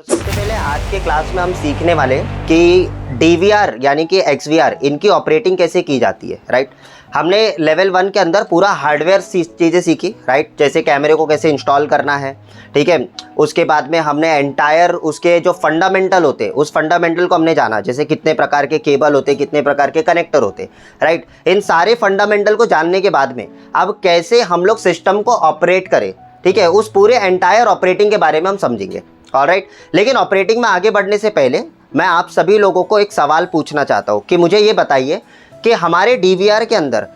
तो सबसे पहले आज के क्लास में हम सीखने वाले कि DVR यानी कि XVR इनकी ऑपरेटिंग कैसे की जाती है, राइट। हमने लेवल 1 के अंदर पूरा हार्डवेयर चीज़ें सीखी, राइट, जैसे कैमरे को कैसे इंस्टॉल करना है, ठीक है। उसके बाद में हमने एंटायर उसके जो फंडामेंटल होते उस फंडामेंटल को हमने जाना, जैसे कितने प्रकार के केबल होते, कितने प्रकार के कनेक्टर होते, राइट। इन सारे फंडामेंटल को जानने के बाद में अब कैसे हम लोग सिस्टम को ऑपरेट करें, ठीक है, उस पूरे एंटायर ऑपरेटिंग के बारे में हम समझेंगे, ऑलराइट। लेकिन ऑपरेटिंग में आगे बढ़ने से पहले मैं आप सभी लोगों को एक सवाल पूछना चाहता हूँ कि मुझे ये बताइए कि हमारे DVR के अंदर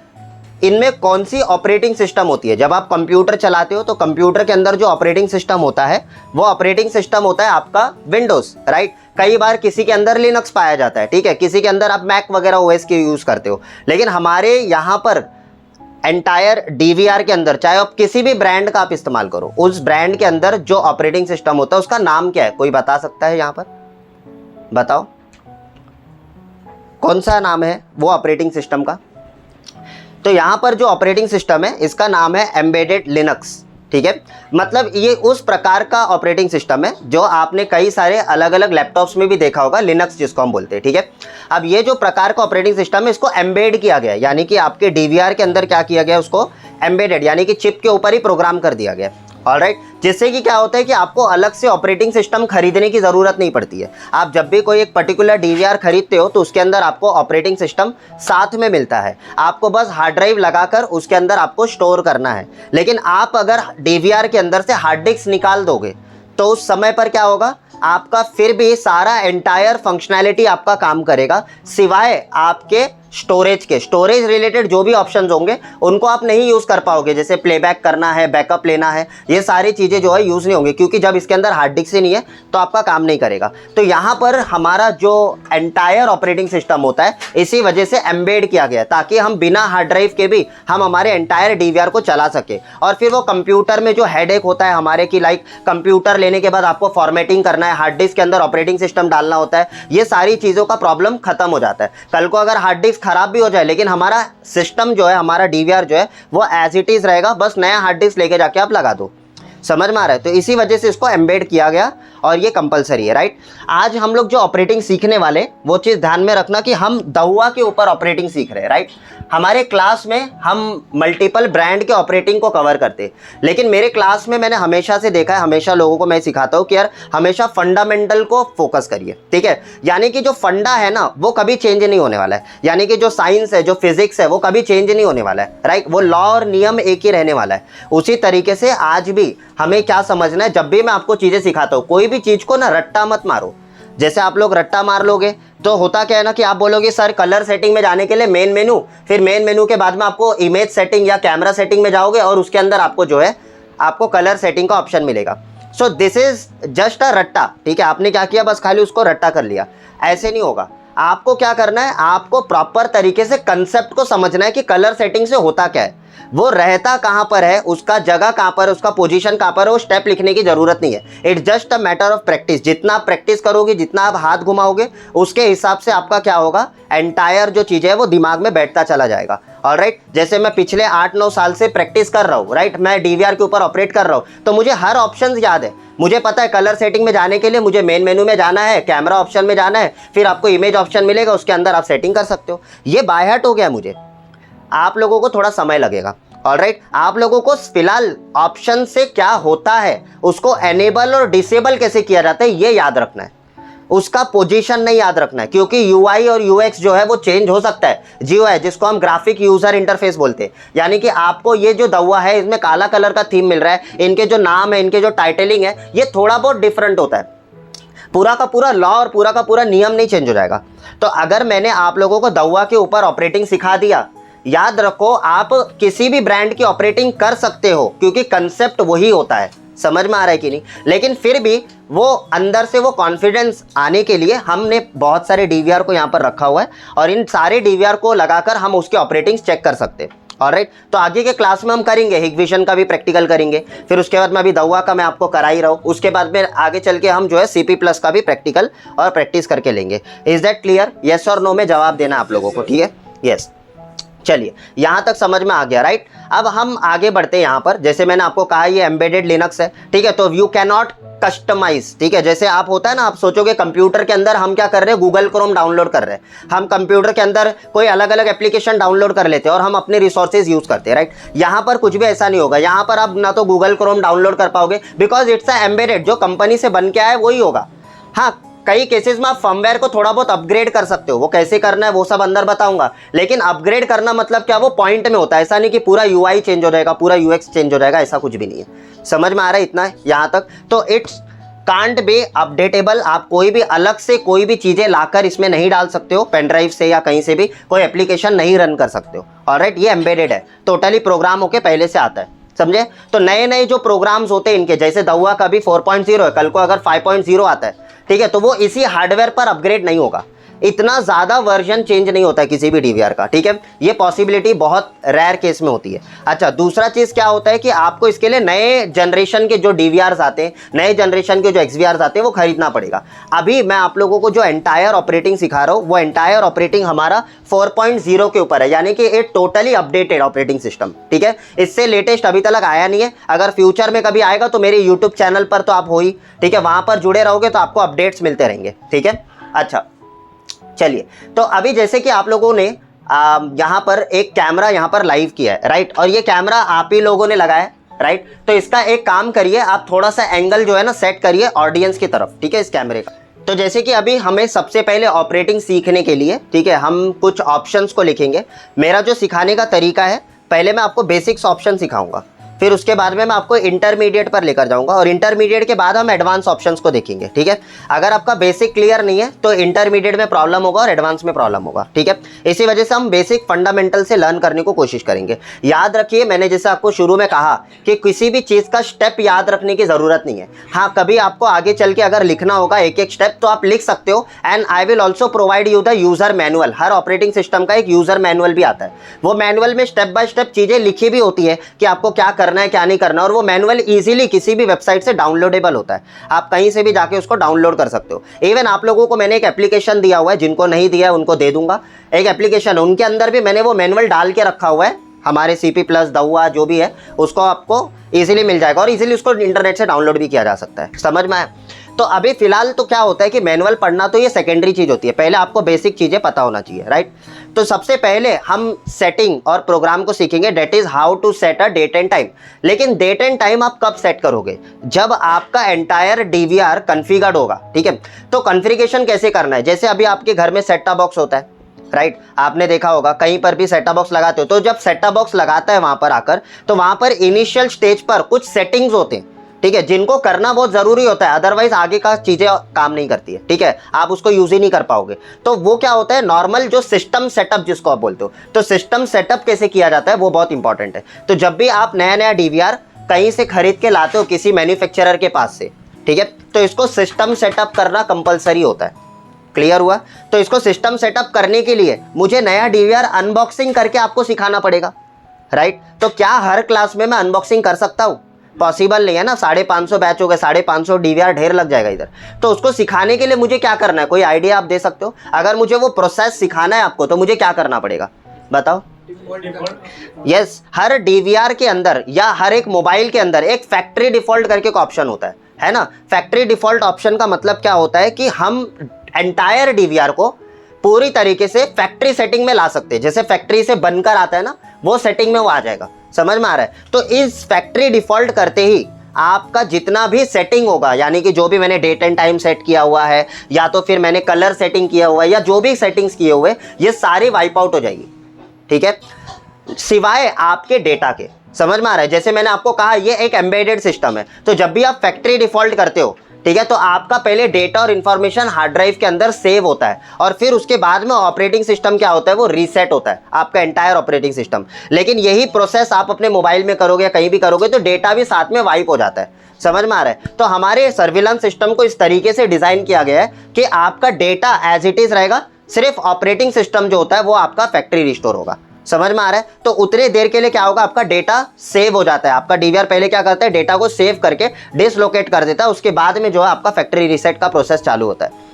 इनमें कौन सी ऑपरेटिंग सिस्टम होती है। जब आप कंप्यूटर चलाते हो तो कंप्यूटर के अंदर जो ऑपरेटिंग सिस्टम होता है वो ऑपरेटिंग सिस्टम होता है आपका विंडोज़, राइट। कई बार किसी के अंदर लिनक्स पाया जाता है, ठीक है, किसी के अंदर आप मैक वगैरह OS के यूज़ करते हो। लेकिन हमारे यहाँ पर एंटायर DVR के अंदर चाहे आप किसी भी ब्रांड का आप इस्तेमाल करो, उस ब्रांड के अंदर जो ऑपरेटिंग सिस्टम होता है उसका नाम क्या है, कोई बता सकता है? यहाँ पर बताओ कौन सा नाम है वो ऑपरेटिंग सिस्टम का। तो यहाँ पर जो ऑपरेटिंग सिस्टम है इसका नाम है एम्बेडेड लिनक्स, ठीक है। मतलब ये उस प्रकार का ऑपरेटिंग सिस्टम है जो आपने कई सारे अलग अलग लैपटॉप्स में भी देखा होगा, लिनक्स जिसको हम बोलते हैं, ठीक है। अब ये जो प्रकार का ऑपरेटिंग सिस्टम है इसको एम्बेड किया गया है, यानी कि आपके DVR के अंदर क्या किया गया, उसको एम्बेडेड यानी कि चिप के ऊपर ही प्रोग्राम कर दिया गया, ऑलराइट। जिससे कि क्या होता है कि आपको अलग से ऑपरेटिंग सिस्टम खरीदने की ज़रूरत नहीं पड़ती है। आप जब भी कोई एक पर्टिकुलर DVR खरीदते हो तो उसके अंदर आपको ऑपरेटिंग सिस्टम साथ में मिलता है, आपको बस हार्ड ड्राइव लगाकर उसके अंदर आपको स्टोर करना है। लेकिन आप अगर DVR के अंदर से हार्ड डिस्क निकाल दोगे तो उस समय पर क्या होगा, आपका फिर भी सारा एंटायर फंक्शनैलिटी आपका काम करेगा, सिवाय आपके स्टोरेज रिलेटेड जो भी ऑप्शंस होंगे उनको आप नहीं यूज़ कर पाओगे, जैसे प्लेबैक करना है, बैकअप लेना है, ये सारी चीज़ें जो है यूज़ नहीं होंगी, क्योंकि जब इसके अंदर हार्ड डिस्क ही नहीं है तो आपका काम नहीं करेगा। तो यहाँ पर हमारा जो एंटायर ऑपरेटिंग सिस्टम होता है इसी वजह से एम्बेड किया गया ताकि हम बिना हार्ड ड्राइव के भी हम हमारे एंटायर DVR को चला सके। और फिर वो कंप्यूटर में जो हेडेक होता है हमारे की, लाइक कंप्यूटर लेने के बाद आपको फॉर्मेटिंग करना है, हार्ड डिस्क के अंदर ऑपरेटिंग सिस्टम डालना होता है, ये सारी चीज़ों का प्रॉब्लम खत्म हो जाता है। कल को अगर हार्ड डिस्क खराब भी हो जाए लेकिन हमारा सिस्टम जो है, हमारा DVR जो है वो एज इट इज रहेगा, बस नया हार्ड डिस्क लेके जाके आप लगा दो। समझ में आ रहा है? तो इसी वजह से इसको एम्बेड किया गया और ये कंपलसरी है, राइट। आज हम लोग जो ऑपरेटिंग सीखने वाले वो चीज़ ध्यान में रखना कि हम दहुआ के ऊपर ऑपरेटिंग सीख रहे हैं, राइट। हमारे क्लास में हम मल्टीपल ब्रांड के ऑपरेटिंग को कवर करते हैं, लेकिन मेरे क्लास में मैंने हमेशा से देखा है, हमेशा लोगों को मैं सिखाता हूँ कि यार हमेशा फंडामेंटल को फोकस करिए, ठीक है। यानी कि जो फंडा है ना वो कभी चेंज नहीं होने वाला है, यानी कि जो साइंस है, जो फिजिक्स है वो कभी चेंज नहीं होने वाला है, राइट। वो लॉ और नियम एक ही रहने वाला है। उसी तरीके से आज भी हमें क्या समझना है, जब भी मैं आपको चीज़ें सिखाता हूँ कोई भी चीज़ को ना रट्टा मत मारो। जैसे आप लोग रट्टा मार लोगे तो होता क्या है ना कि आप बोलोगे सर कलर सेटिंग में जाने के लिए मेन मेनू, फिर मेन मेनू के बाद में आपको इमेज सेटिंग या कैमरा सेटिंग में जाओगे और उसके अंदर आपको जो है आपको कलर सेटिंग का ऑप्शन मिलेगा। So this is just a रट्टा, ठीक है। आपने क्या किया, बस खाली उसको रट्टा कर लिया, ऐसे नहीं होगा। आपको क्या करना है, आपको प्रॉपर तरीके से कंसेप्ट को समझना है कि कलर सेटिंग से होता क्या है, वो रहता कहाँ पर है, उसका जगह कहाँ पर है, उसका पोजीशन कहाँ पर है, वो स्टेप लिखने की जरूरत नहीं है। It's just a matter of practice. जितना आप प्रैक्टिस करोगे, जितना आप हाथ घुमाओगे, उसके हिसाब से आपका क्या होगा, एंटायर जो चीज़ है वो दिमाग में बैठता चला जाएगा, ऑलराइट। जैसे मैं पिछले 8-9 साल से प्रैक्टिस कर रहा हूँ, राइट, मैं DVR के ऊपर ऑपरेट कर रहा हूँ, तो मुझे हर ऑप्शन याद है। मुझे पता है कलर सेटिंग में जाने के लिए मुझे मेन मेनू में जाना है, कैमरा ऑप्शन में जाना है, फिर आपको इमेज ऑप्शन मिलेगा, उसके अंदर आप सेटिंग कर सकते हो। ये बाय हार्ट हो गया मुझे। आप लोगों को थोड़ा समय लगेगा, ऑलराइट। आप लोगों को फिलहाल ऑप्शन से क्या होता है, उसको एनेबल और डिसेबल कैसे किया जाता है ये याद रखना है, उसका पोजीशन नहीं याद रखना है, क्योंकि UI और UX जो है वो चेंज हो सकता है। GUI जिसको हम ग्राफिक यूजर इंटरफेस बोलते हैं, यानी कि आपको ये जो दवा है इसमें काला कलर का थीम मिल रहा है, इनके जो नाम है, इनके जो टाइटलिंग है, ये थोड़ा बहुत डिफरेंट होता है। पूरा का पूरा लॉ और पूरा का पूरा नियम नहीं चेंज हो जाएगा। तो अगर मैंने आप लोगों को दवा के ऊपर ऑपरेटिंग सिखा दिया, याद रखो आप किसी भी ब्रांड की ऑपरेटिंग कर सकते हो, क्योंकि कंसेप्ट वही होता है। समझ में आ रहा है कि नहीं? लेकिन फिर भी वो अंदर से वो कॉन्फिडेंस आने के लिए हमने बहुत सारे DVR को यहाँ पर रखा हुआ है और इन सारे DVR को लगाकर हम उसकी ऑपरेटिंग चेक कर सकते हैं, ऑलराइट। तो आगे के क्लास में हम करेंगे, हिगविजन का भी प्रैक्टिकल करेंगे, फिर उसके बाद में अभी दवा का मैं आपको करा ही रहा हूँ, उसके बाद में आगे चल के हम जो है CP+ का भी प्रैक्टिकल और प्रैक्टिस करके लेंगे। Is that clear? येस और नो में जवाब देना आप लोगों को, ठीक है? यस। चलिए यहाँ तक समझ में आ गया, राइट। अब हम आगे बढ़ते हैं यहाँ पर। जैसे मैंने आपको कहा ये एम्बेडेड लिनक्स है, ठीक है, तो यू कैन नॉट कस्टमाइज, ठीक है। जैसे आप होता है ना, आप सोचोगे कंप्यूटर के अंदर हम क्या कर रहे हैं, गूगल क्रोम डाउनलोड कर रहे हैं, हम कंप्यूटर के अंदर कोई अलग अलग एप्लीकेशन डाउनलोड कर लेते हैं और हम अपने रिसोर्सेज यूज करते हैं, राइट। यहाँ पर कुछ भी ऐसा नहीं होगा। यहाँ पर आप ना तो गूगल क्रोम डाउनलोड कर पाओगे, बिकॉज इट्स अ एम्बेडेड, जो कंपनी से बन के आया वही होगा। हाँ, कई केसेस में आप फर्मवेयर को थोड़ा बहुत अपग्रेड कर सकते हो, वो कैसे करना है वो सब अंदर बताऊंगा। लेकिन अपग्रेड करना मतलब क्या, वो पॉइंट में होता है, ऐसा नहीं कि पूरा यूआई चेंज हो जाएगा, पूरा यूएक्स चेंज हो जाएगा, ऐसा कुछ भी नहीं है। समझ में आ रहा है इतना यहाँ तक? तो इट्स कांट बी अपडेटेबल। आप कोई भी अलग से कोई भी चीजें लाकर इसमें नहीं डाल सकते हो, पेन ड्राइव से या कहीं से भी कोई एप्लीकेशन नहीं रन कर सकते हो। ऑलराइट, ये एम्बेडेड है, टोटली प्रोग्राम होके पहले से आता है, समझे। तो नए नए जो प्रोग्राम्स होते हैं इनके, जैसे दवा का भी 4.0 है, कल को अगर 5.0 आता है, ठीक है, तो वो इसी हार्डवेयर पर अपग्रेड नहीं होगा। इतना ज़्यादा वर्जन चेंज नहीं होता है किसी भी डीवीआर का, ठीक है। ये पॉसिबिलिटी बहुत रेयर केस में होती है। अच्छा, दूसरा चीज़ क्या होता है कि आपको इसके लिए नए जनरेशन के जो डीवीआर्स आते हैं, नए जनरेशन के जो एक्सवीआर्स आते हैं, वो खरीदना पड़ेगा। अभी मैं आप लोगों को जो एंटायर ऑपरेटिंग सिखा रहा हूँ, वो एंटायर ऑपरेटिंग हमारा 4.0 के ऊपर है, यानी कि एक टोटली अपडेटेड ऑपरेटिंग सिस्टम, ठीक है। इससे लेटेस्ट अभी तक आया नहीं है। अगर फ्यूचर में कभी आएगा तो मेरे यूट्यूब चैनल पर तो आप हो ही, ठीक है, वहाँ पर जुड़े रहोगे तो आपको अपडेट्स मिलते रहेंगे, ठीक है। अच्छा, चलिए, तो अभी जैसे कि आप लोगों ने यहाँ पर एक कैमरा यहाँ पर लाइव किया है, राइट, और ये कैमरा आप ही लोगों ने लगाया है, राइट। तो इसका एक काम करिए, आप थोड़ा सा एंगल जो है ना सेट करिए ऑडियंस की तरफ, ठीक है, इस कैमरे का। तो जैसे कि अभी हमें सबसे पहले ऑपरेटिंग सीखने के लिए, ठीक है, हम कुछ ऑप्शंस को लिखेंगे। मेरा जो सिखाने का तरीका है, पहले मैं आपको बेसिक्स ऑप्शन सिखाऊंगा, फिर उसके बाद में मैं आपको इंटरमीडिएट पर लेकर जाऊंगा, और इंटरमीडिएट के बाद हम एडवांस ऑप्शंस को देखेंगे, ठीक है। अगर आपका बेसिक क्लियर नहीं है तो इंटरमीडिएट में प्रॉब्लम होगा और एडवांस में प्रॉब्लम होगा, ठीक है। इसी वजह से हम बेसिक फंडामेंटल से लर्न करने को कोशिश करेंगे। याद रखिए, मैंने जैसे आपको शुरू में कहा कि किसी भी चीज़ का स्टेप याद रखने की ज़रूरत नहीं है। हाँ, कभी आपको आगे चल के अगर लिखना होगा एक एक स्टेप तो आप लिख सकते हो, and I will also provide you the user manual. Her operating system का एक यूज़र मैनुअल भी आता है, वो मैनुअल में स्टेप बाय स्टेप चीज़ें लिखी भी होती है कि आपको क्या करना है क्या नहीं करना, और वो मैनुअल इजीली किसी भी वेबसाइट से डाउनलोडेबल होता है, आप कहीं से भी जाके उसको डाउनलोड कर सकते हो। इवन आप लोगों को मैंने एक एप्लीकेशन दिया हुआ है, जिनको नहीं दिया है उनको दे दूंगा, एक एप्लीकेशन, उनके अंदर भी मैंने वो मैनुअल डाल के रखा हुआ है, हमारे CP+ दवा जो भी है उसको आपको इजीली मिल जाएगा, और इजीली उसको इंटरनेट से डाउनलोड भी किया जा सकता है। समझ में आया? तो अभी फिलहाल तो क्या होता है कि मैनुअल पढ़ना तो ये सेकेंडरी चीज़ होती है, पहले आपको बेसिक चीज़ें पता होना चाहिए, राइट। तो सबसे पहले हम सेटिंग और प्रोग्राम को सीखेंगे, that is how to set a date and time. लेकिन डेट एंड टाइम आप कब सेट करोगे? जब आपका एंटायर DVR कॉन्फ़िगर्ड होगा, ठीक है। तो कॉन्फ़िगरेशन कैसे करना है? जैसे अभी आपके घर में सेट टॉप बॉक्स होता है, राइट, आपने देखा होगा कहीं पर भी सेट टॉप बॉक्स लगाते हो, तो जब सेट टॉप बॉक्स लगाता है वहां पर आकर, तो वहां पर इनिशियल स्टेज पर कुछ सेटिंग्स होते हैं, ठीक है, जिनको करना बहुत जरूरी होता है, अदरवाइज आगे का चीजें काम नहीं करती है, ठीक है, आप उसको यूज ही नहीं कर पाओगे। तो वो क्या होता है, नॉर्मल जो सिस्टम सेटअप जिसको आप बोलते हो, तो सिस्टम सेटअप कैसे किया जाता है वो बहुत इंपॉर्टेंट है। तो जब भी आप नया नया DVR कहीं से खरीद के लाते हो किसी मैन्युफैक्चरर के पास से, ठीक है, तो इसको सिस्टम सेटअप करना कंपलसरी होता है। क्लियर हुआ? तो इसको सिस्टम सेटअप करने के लिए मुझे नया DVR अनबॉक्सिंग करके आपको सिखाना पड़ेगा, राइट। तो क्या हर क्लास में मैं अनबॉक्सिंग कर सकता हूँ? पॉसिबल नहीं है ना, 550 बैच हो गए, 550 DVR ढेर लग जाएगा इधर। तो उसको सिखाने के लिए मुझे क्या करना है, कोई आइडिया आप दे सकते हो? अगर मुझे वो प्रोसेस सिखाना है आपको तो मुझे क्या करना पड़ेगा बताओ? यस, हर DVR के अंदर या हर एक मोबाइल के अंदर एक फैक्ट्री डिफॉल्ट करके एक ऑप्शन होता है ना। फैक्ट्री डिफॉल्ट ऑप्शन का मतलब क्या होता है कि हम एंटायर DVR को पूरी तरीके से फैक्ट्री सेटिंग में ला सकते हैं, जैसे फैक्ट्री से बनकर आता है ना, वो सेटिंग में वो आ जाएगा। समझ में आ रहा है? तो इस फैक्ट्री डिफॉल्ट करते ही आपका जितना भी सेटिंग होगा, यानी कि जो भी मैंने डेट एंड टाइम सेट किया हुआ है, या तो फिर मैंने कलर सेटिंग किया हुआ है, या जो भी सेटिंग्स किए हुए, ये सारी वाइप आउट हो जाएगी, ठीक है, सिवाय आपके डेटा के। समझ में आ रहा है? जैसे मैंने आपको कहा ये एक एम्बेडेड सिस्टम है, तो जब भी आप फैक्ट्री डिफॉल्ट करते हो, ठीक है, तो आपका पहले डेटा और इंफॉर्मेशन हार्ड ड्राइव के अंदर सेव होता है, और फिर उसके बाद में ऑपरेटिंग सिस्टम क्या होता है, वो रीसेट होता है, आपका एंटायर ऑपरेटिंग सिस्टम। लेकिन यही प्रोसेस आप अपने मोबाइल में करोगे या कहीं भी करोगे तो डेटा भी साथ में वाइप हो जाता है। समझ में आ रहा है? तो हमारे सर्विलांस सिस्टम को इस तरीके से डिजाइन किया गया है कि आपका डेटा एज इट इज रहेगा, सिर्फ ऑपरेटिंग सिस्टम जो होता है वो आपका फैक्ट्री रिस्टोर होगा। समझ में आ रहा है? तो उतने देर के लिए क्या होगा, आपका डेटा सेव हो जाता है। आपका DVR पहले क्या करता है, डेटा को सेव करके डिसलोकेट कर देता है, उसके बाद में जो है आपका फैक्ट्री रीसेट का प्रोसेस चालू होता है।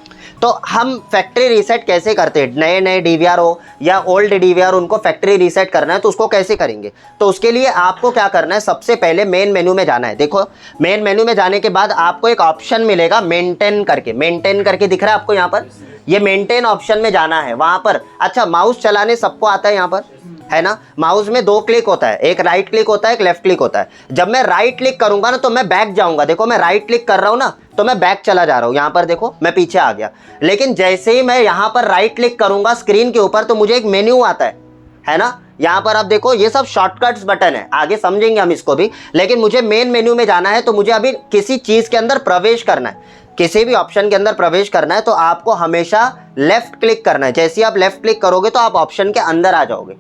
तो हम फैक्ट्री रीसेट कैसे करते हैं, नए नए डीवीआर हो या ओल्ड डीवीआर, उनको फैक्ट्री रीसेट करना है तो उसको कैसे करेंगे। तो उसके लिए आपको क्या करना है, सबसे पहले मेन मेन्यू में जाना है। देखो मेन मेन्यू में जाने के बाद आपको एक ऑप्शन मिलेगा मेंटेन करके दिख रहा है आपको यहाँ पर, ये मेंटेन ऑप्शन में जाना है वहां पर। अच्छा माउस चलाने सबको आता है यहाँ पर, है ना। माउस में 2 क्लिक होता है, एक राइट क्लिक होता है, एक लेफ्ट क्लिक होता है। जब मैं राइट क्लिक करूंगा ना तो मैं बैक जाऊंगा, देखो मैं राइट क्लिक कर रहा हूं ना तो मैं बैक चला जा रहा हूं, यहां पर देखो मैं पीछे आ गया। लेकिन जैसे ही मैं यहां पर राइट क्लिक करूंगा स्क्रीन के ऊपर तो मुझे एक मेन्यू आता है ना। यहां पर आप देखो ये सब शॉर्टकट्स बटन है, आगे समझेंगे हम इसको भी। लेकिन मुझे मेन मेन्यू में जाना है तो मुझे अभी किसी चीज के अंदर प्रवेश करना है, किसी भी ऑप्शन के अंदर प्रवेश करना है तो आपको हमेशा लेफ्ट क्लिक करना है। जैसे ही आप लेफ्ट क्लिक करोगे तो आप ऑप्शन के अंदर आ जाओगे।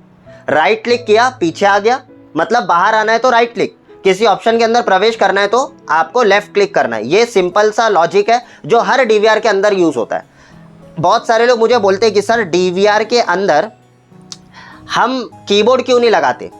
राइट क्लिक किया पीछे आ गया, मतलब बाहर आना है तो राइट क्लिक, किसी ऑप्शन के अंदर प्रवेश करना है तो आपको लेफ्ट क्लिक करना है। ये सिंपल सा लॉजिक है जो हर डीवीआर के अंदर यूज होता है। बहुत सारे लोग मुझे बोलते हैं कि सर डीवीआर के अंदर हम कीबोर्ड क्यों नहीं लगाते।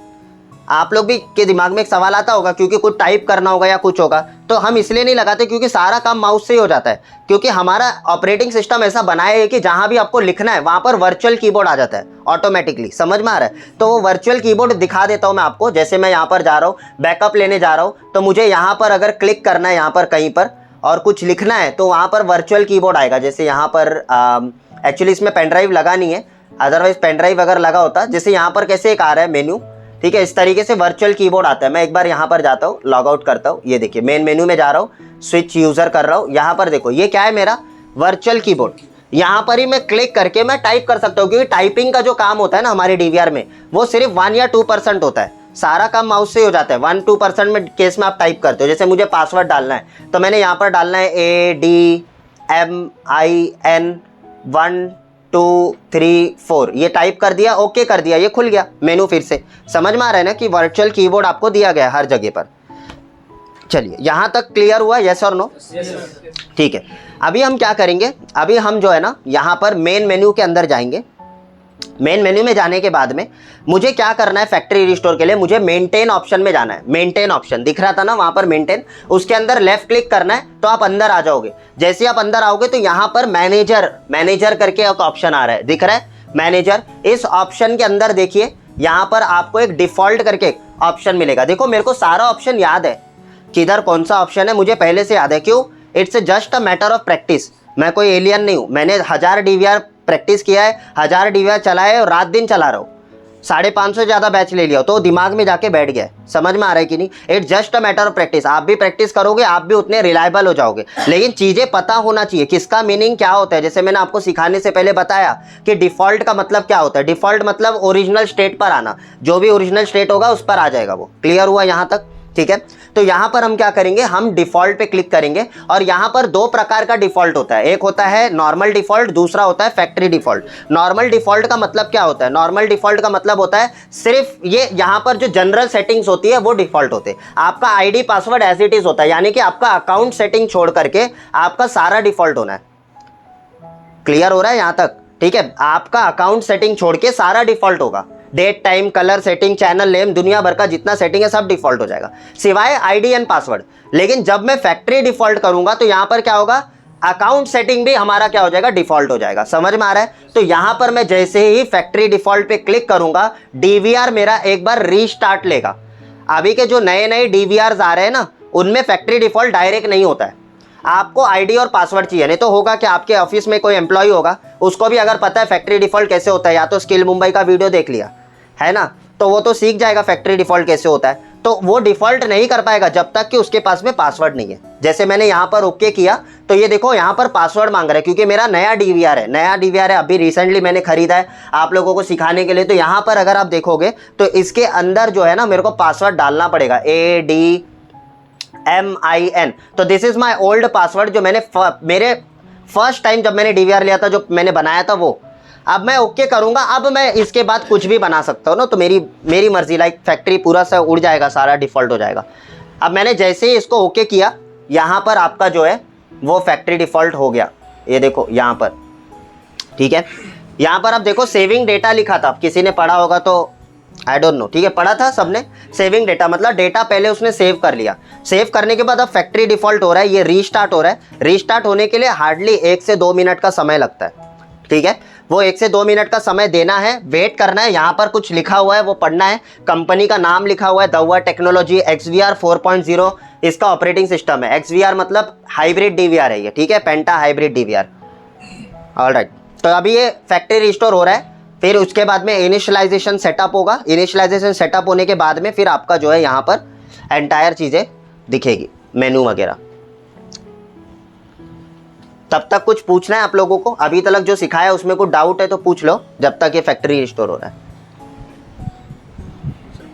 आप लोग भी के दिमाग में एक सवाल आता होगा, क्योंकि कुछ टाइप करना होगा या कुछ होगा, तो हम इसलिए नहीं लगाते क्योंकि सारा काम माउस से ही हो जाता है। क्योंकि हमारा ऑपरेटिंग सिस्टम ऐसा बनाया है कि जहां भी आपको लिखना है वहां पर वर्चुअल कीबोर्ड आ जाता है ऑटोमेटिकली, समझ में आ रहा है। तो वो वर्चुअल कीबोर्ड दिखा देता हूं मैं आपको। जैसे मैं यहाँ पर जा रहा हूँ, बैकअप लेने जा रहा हूँ, तो मुझे यहाँ पर अगर क्लिक करना है यहाँ पर कहीं पर और कुछ लिखना है तो वहाँ पर वर्चुअल कीबोर्ड आएगा। जैसे यहाँ पर एक्चुअली इसमें पेन ड्राइव लगा नहीं है, अदरवाइज पेन ड्राइव अगर लगा होता, जैसे यहाँ पर कैसे एक आ रहा है मेन्यू, ठीक है, इस तरीके से वर्चुअल कीबोर्ड आता है। मैं एक बार यहाँ पर जाता हूँ, लॉग आउट करता हूँ, ये देखिए मेन मेन्यू में जा रहा हूँ, स्विच यूजर कर रहा हूँ। यहाँ पर देखो ये क्या है, मेरा वर्चुअल कीबोर्ड। यहाँ पर ही मैं क्लिक करके मैं टाइप कर सकता हूँ, क्योंकि टाइपिंग का जो काम होता है ना हमारे डीवीआर में वो सिर्फ 1 या 2% होता है, सारा काम माउस से ही हो जाता है। 1-2% में केस में आप टाइप करते हो। जैसे मुझे पासवर्ड डालना है तो मैंने यहाँ पर डालना है ADMIN 1 2 3 4, ये टाइप कर दिया, ओके कर दिया, ये खुल गया मेनू। फिर से समझ में आ रहा है ना कि वर्चुअल कीबोर्ड आपको दिया गया है हर जगह पर। चलिए यहां तक क्लियर हुआ, यस और नो? ठीक है, अभी हम क्या करेंगे, अभी हम जो है ना यहां पर मेन मेन्यू के अंदर जाएंगे। मेन मेन्यू में जाने के बाद में मुझे क्या करना है, फैक्ट्री रिस्टोर के लिए मुझे मेंटेन ऑप्शन में जाना है। मेंटेन ऑप्शन दिख रहा था ना वहां पर मेंटेन, उसके अंदर लेफ्ट क्लिक करना है तो आप अंदर आ जाओगे। जैसे आप अंदर आओगे तो यहां पर मैनेजर करके एक ऑप्शन आ रहा है, दिख रहा है मैनेजर। इस ऑप्शन के अंदर देखिए यहां पर आपको एक डिफॉल्ट करके ऑप्शन मिलेगा। देखो मेरे को सारा ऑप्शन याद है, किधर कौन सा ऑप्शन है मुझे पहले से याद है। क्यों? It's just a matter of practice. मैं कोई एलियन नहीं हूं, मैंने 1000 डीवीआर प्रैक्टिस किया है, 1000 डीवीआर चलाए और रात दिन चला रहा हूं, 550 से ज्यादा बैच ले लिया तो दिमाग में जाके बैठ गया है। समझ में आ रहा है कि नहीं? It's just a matter of practice. आप भी प्रैक्टिस करोगे आप भी उतने रिलायबल हो जाओगे, लेकिन चीजें पता होना चाहिए किसका मीनिंग क्या होता है। जैसे मैंने आपको सिखाने से पहले बताया कि डिफॉल्ट का मतलब क्या होता है। डिफॉल्ट मतलब ओरिजिनल स्टेट पर आना, जो भी ओरिजिनल स्टेट होगा उस पर आ जाएगा वो। क्लियर हुआ यहां तक? ठीक है, तो यहां पर हम क्या करेंगे, हम डिफॉल्ट पे क्लिक करेंगे। और यहां पर 2 प्रकार का डिफॉल्ट होता है, एक होता है नॉर्मल डिफॉल्ट, दूसरा होता है फैक्ट्री डिफॉल्ट। नॉर्मल डिफॉल्ट का मतलब क्या होता है? नॉर्मल डिफॉल्ट का मतलब होता है सिर्फ ये यहां पर जो जनरल सेटिंग्स होती है वो डिफॉल्ट होते हैं। आपका ID password as it is होता है, यानी कि आपका अकाउंट सेटिंग छोड़ करके आपका सारा डिफॉल्ट होना है। क्लियर हो रहा है यहां तक? ठीक है, आपका अकाउंट सेटिंग छोड़ के सारा डिफॉल्ट होगा। Date, time, colour setting, channel name, दुनिया भर का जितना सेटिंग है सब डिफॉल्ट हो जाएगा सिवाय आईडी एंड पासवर्ड। लेकिन जब मैं फैक्ट्री डिफॉल्ट करूंगा तो यहां पर क्या होगा, अकाउंट सेटिंग भी हमारा क्या हो जाएगा, डिफॉल्ट हो जाएगा। समझ में आ रहा है? तो यहां पर मैं जैसे ही फैक्ट्री डिफॉल्ट पे क्लिक करूंगा डीवीआर मेरा एक बार रीस्टार्ट लेगा। अभी के जो नए नए डीवीआर आ रहे हैं ना उनमें फैक्ट्री डिफॉल्ट डायरेक्ट नहीं होता है, आपको आईडी और पासवर्ड चाहिए। नहीं तो होगा कि आपके ऑफिस में कोई एम्प्लॉय होगा, उसको भी अगर पता है फैक्ट्री डिफॉल्ट कैसे होता है, या तो स्किल मुंबई का वीडियो देख लिया है ना, तो वो तो सीख जाएगा फैक्ट्री डिफॉल्ट कैसे होता है। तो वो डिफॉल्ट नहीं कर पाएगा जब तक कि उसके पास में पासवर्ड नहीं है। जैसे मैंने यहाँ पर ओके किया तो ये देखो यहाँ पर पासवर्ड मांग रहा है, क्योंकि मेरा नया डीवीआर है, अभी रिसेंटली मैंने खरीदा है आप लोगों को सिखाने के लिए। तो यहाँ पर अगर आप देखोगे तो इसके अंदर जो है ना मेरे को पासवर्ड डालना पड़ेगा, ADMIN। तो this is my old password जो मैंने मेरे फर्स्ट टाइम जब मैंने डीवीआर लिया था, जो मैंने बनाया था वो। अब मैं ओके करूंगा, अब मैं इसके बाद कुछ भी बना सकता हूँ ना, तो मेरी मर्जी, लाइक फैक्ट्री पूरा सा उड़ जाएगा, सारा डिफॉल्ट हो जाएगा। अब मैंने जैसे ही इसको ओके किया यहाँ पर आपका जो है वो फैक्ट्री डिफॉल्ट हो गया। ये देखो यहाँ पर, ठीक है, यहाँ पर आप देखो सेविंग डेटा लिखा था, किसी ने पढ़ा होगा तो आई डोंट नो, ठीक है, पढ़ा था सबने। सेविंग डेटा मतलब डेटा पहले उसने सेव कर लिया, सेव करने के बाद अब फैक्ट्री डिफॉल्ट हो रहा है, ये रीस्टार्ट हो रहा है। रीस्टार्ट होने के लिए हार्डली 1 से 2 मिनट का समय लगता है, ठीक है। वो 1 से 2 मिनट का समय देना है, वेट करना है। यहाँ पर कुछ लिखा हुआ है वो पढ़ना है, कंपनी का नाम लिखा हुआ है दवा टेक्नोलॉजी, XVR 4.0 इसका ऑपरेटिंग सिस्टम है। XVR मतलब हाइब्रिड DVR है ये, ठीक है, पेंटा हाइब्रिड DVR। ऑलराइट, तो अभी ये फैक्ट्री रिस्टोर हो रहा है, फिर उसके बाद में इनिशियलाइजेशन सेटअप होगा। इनिशियलाइजेशन सेटअप होने के बाद में फिर आपका जो है यहाँ पर एंटायर चीज़ें दिखेगी, मेनू वगैरह। तब तक कुछ पूछना है आप लोगों को? अभी तक जो सिखाया उसमें कुछ डाउट है तो पूछ लो जब तक ये फैक्ट्री रिस्टोर हो रहा है।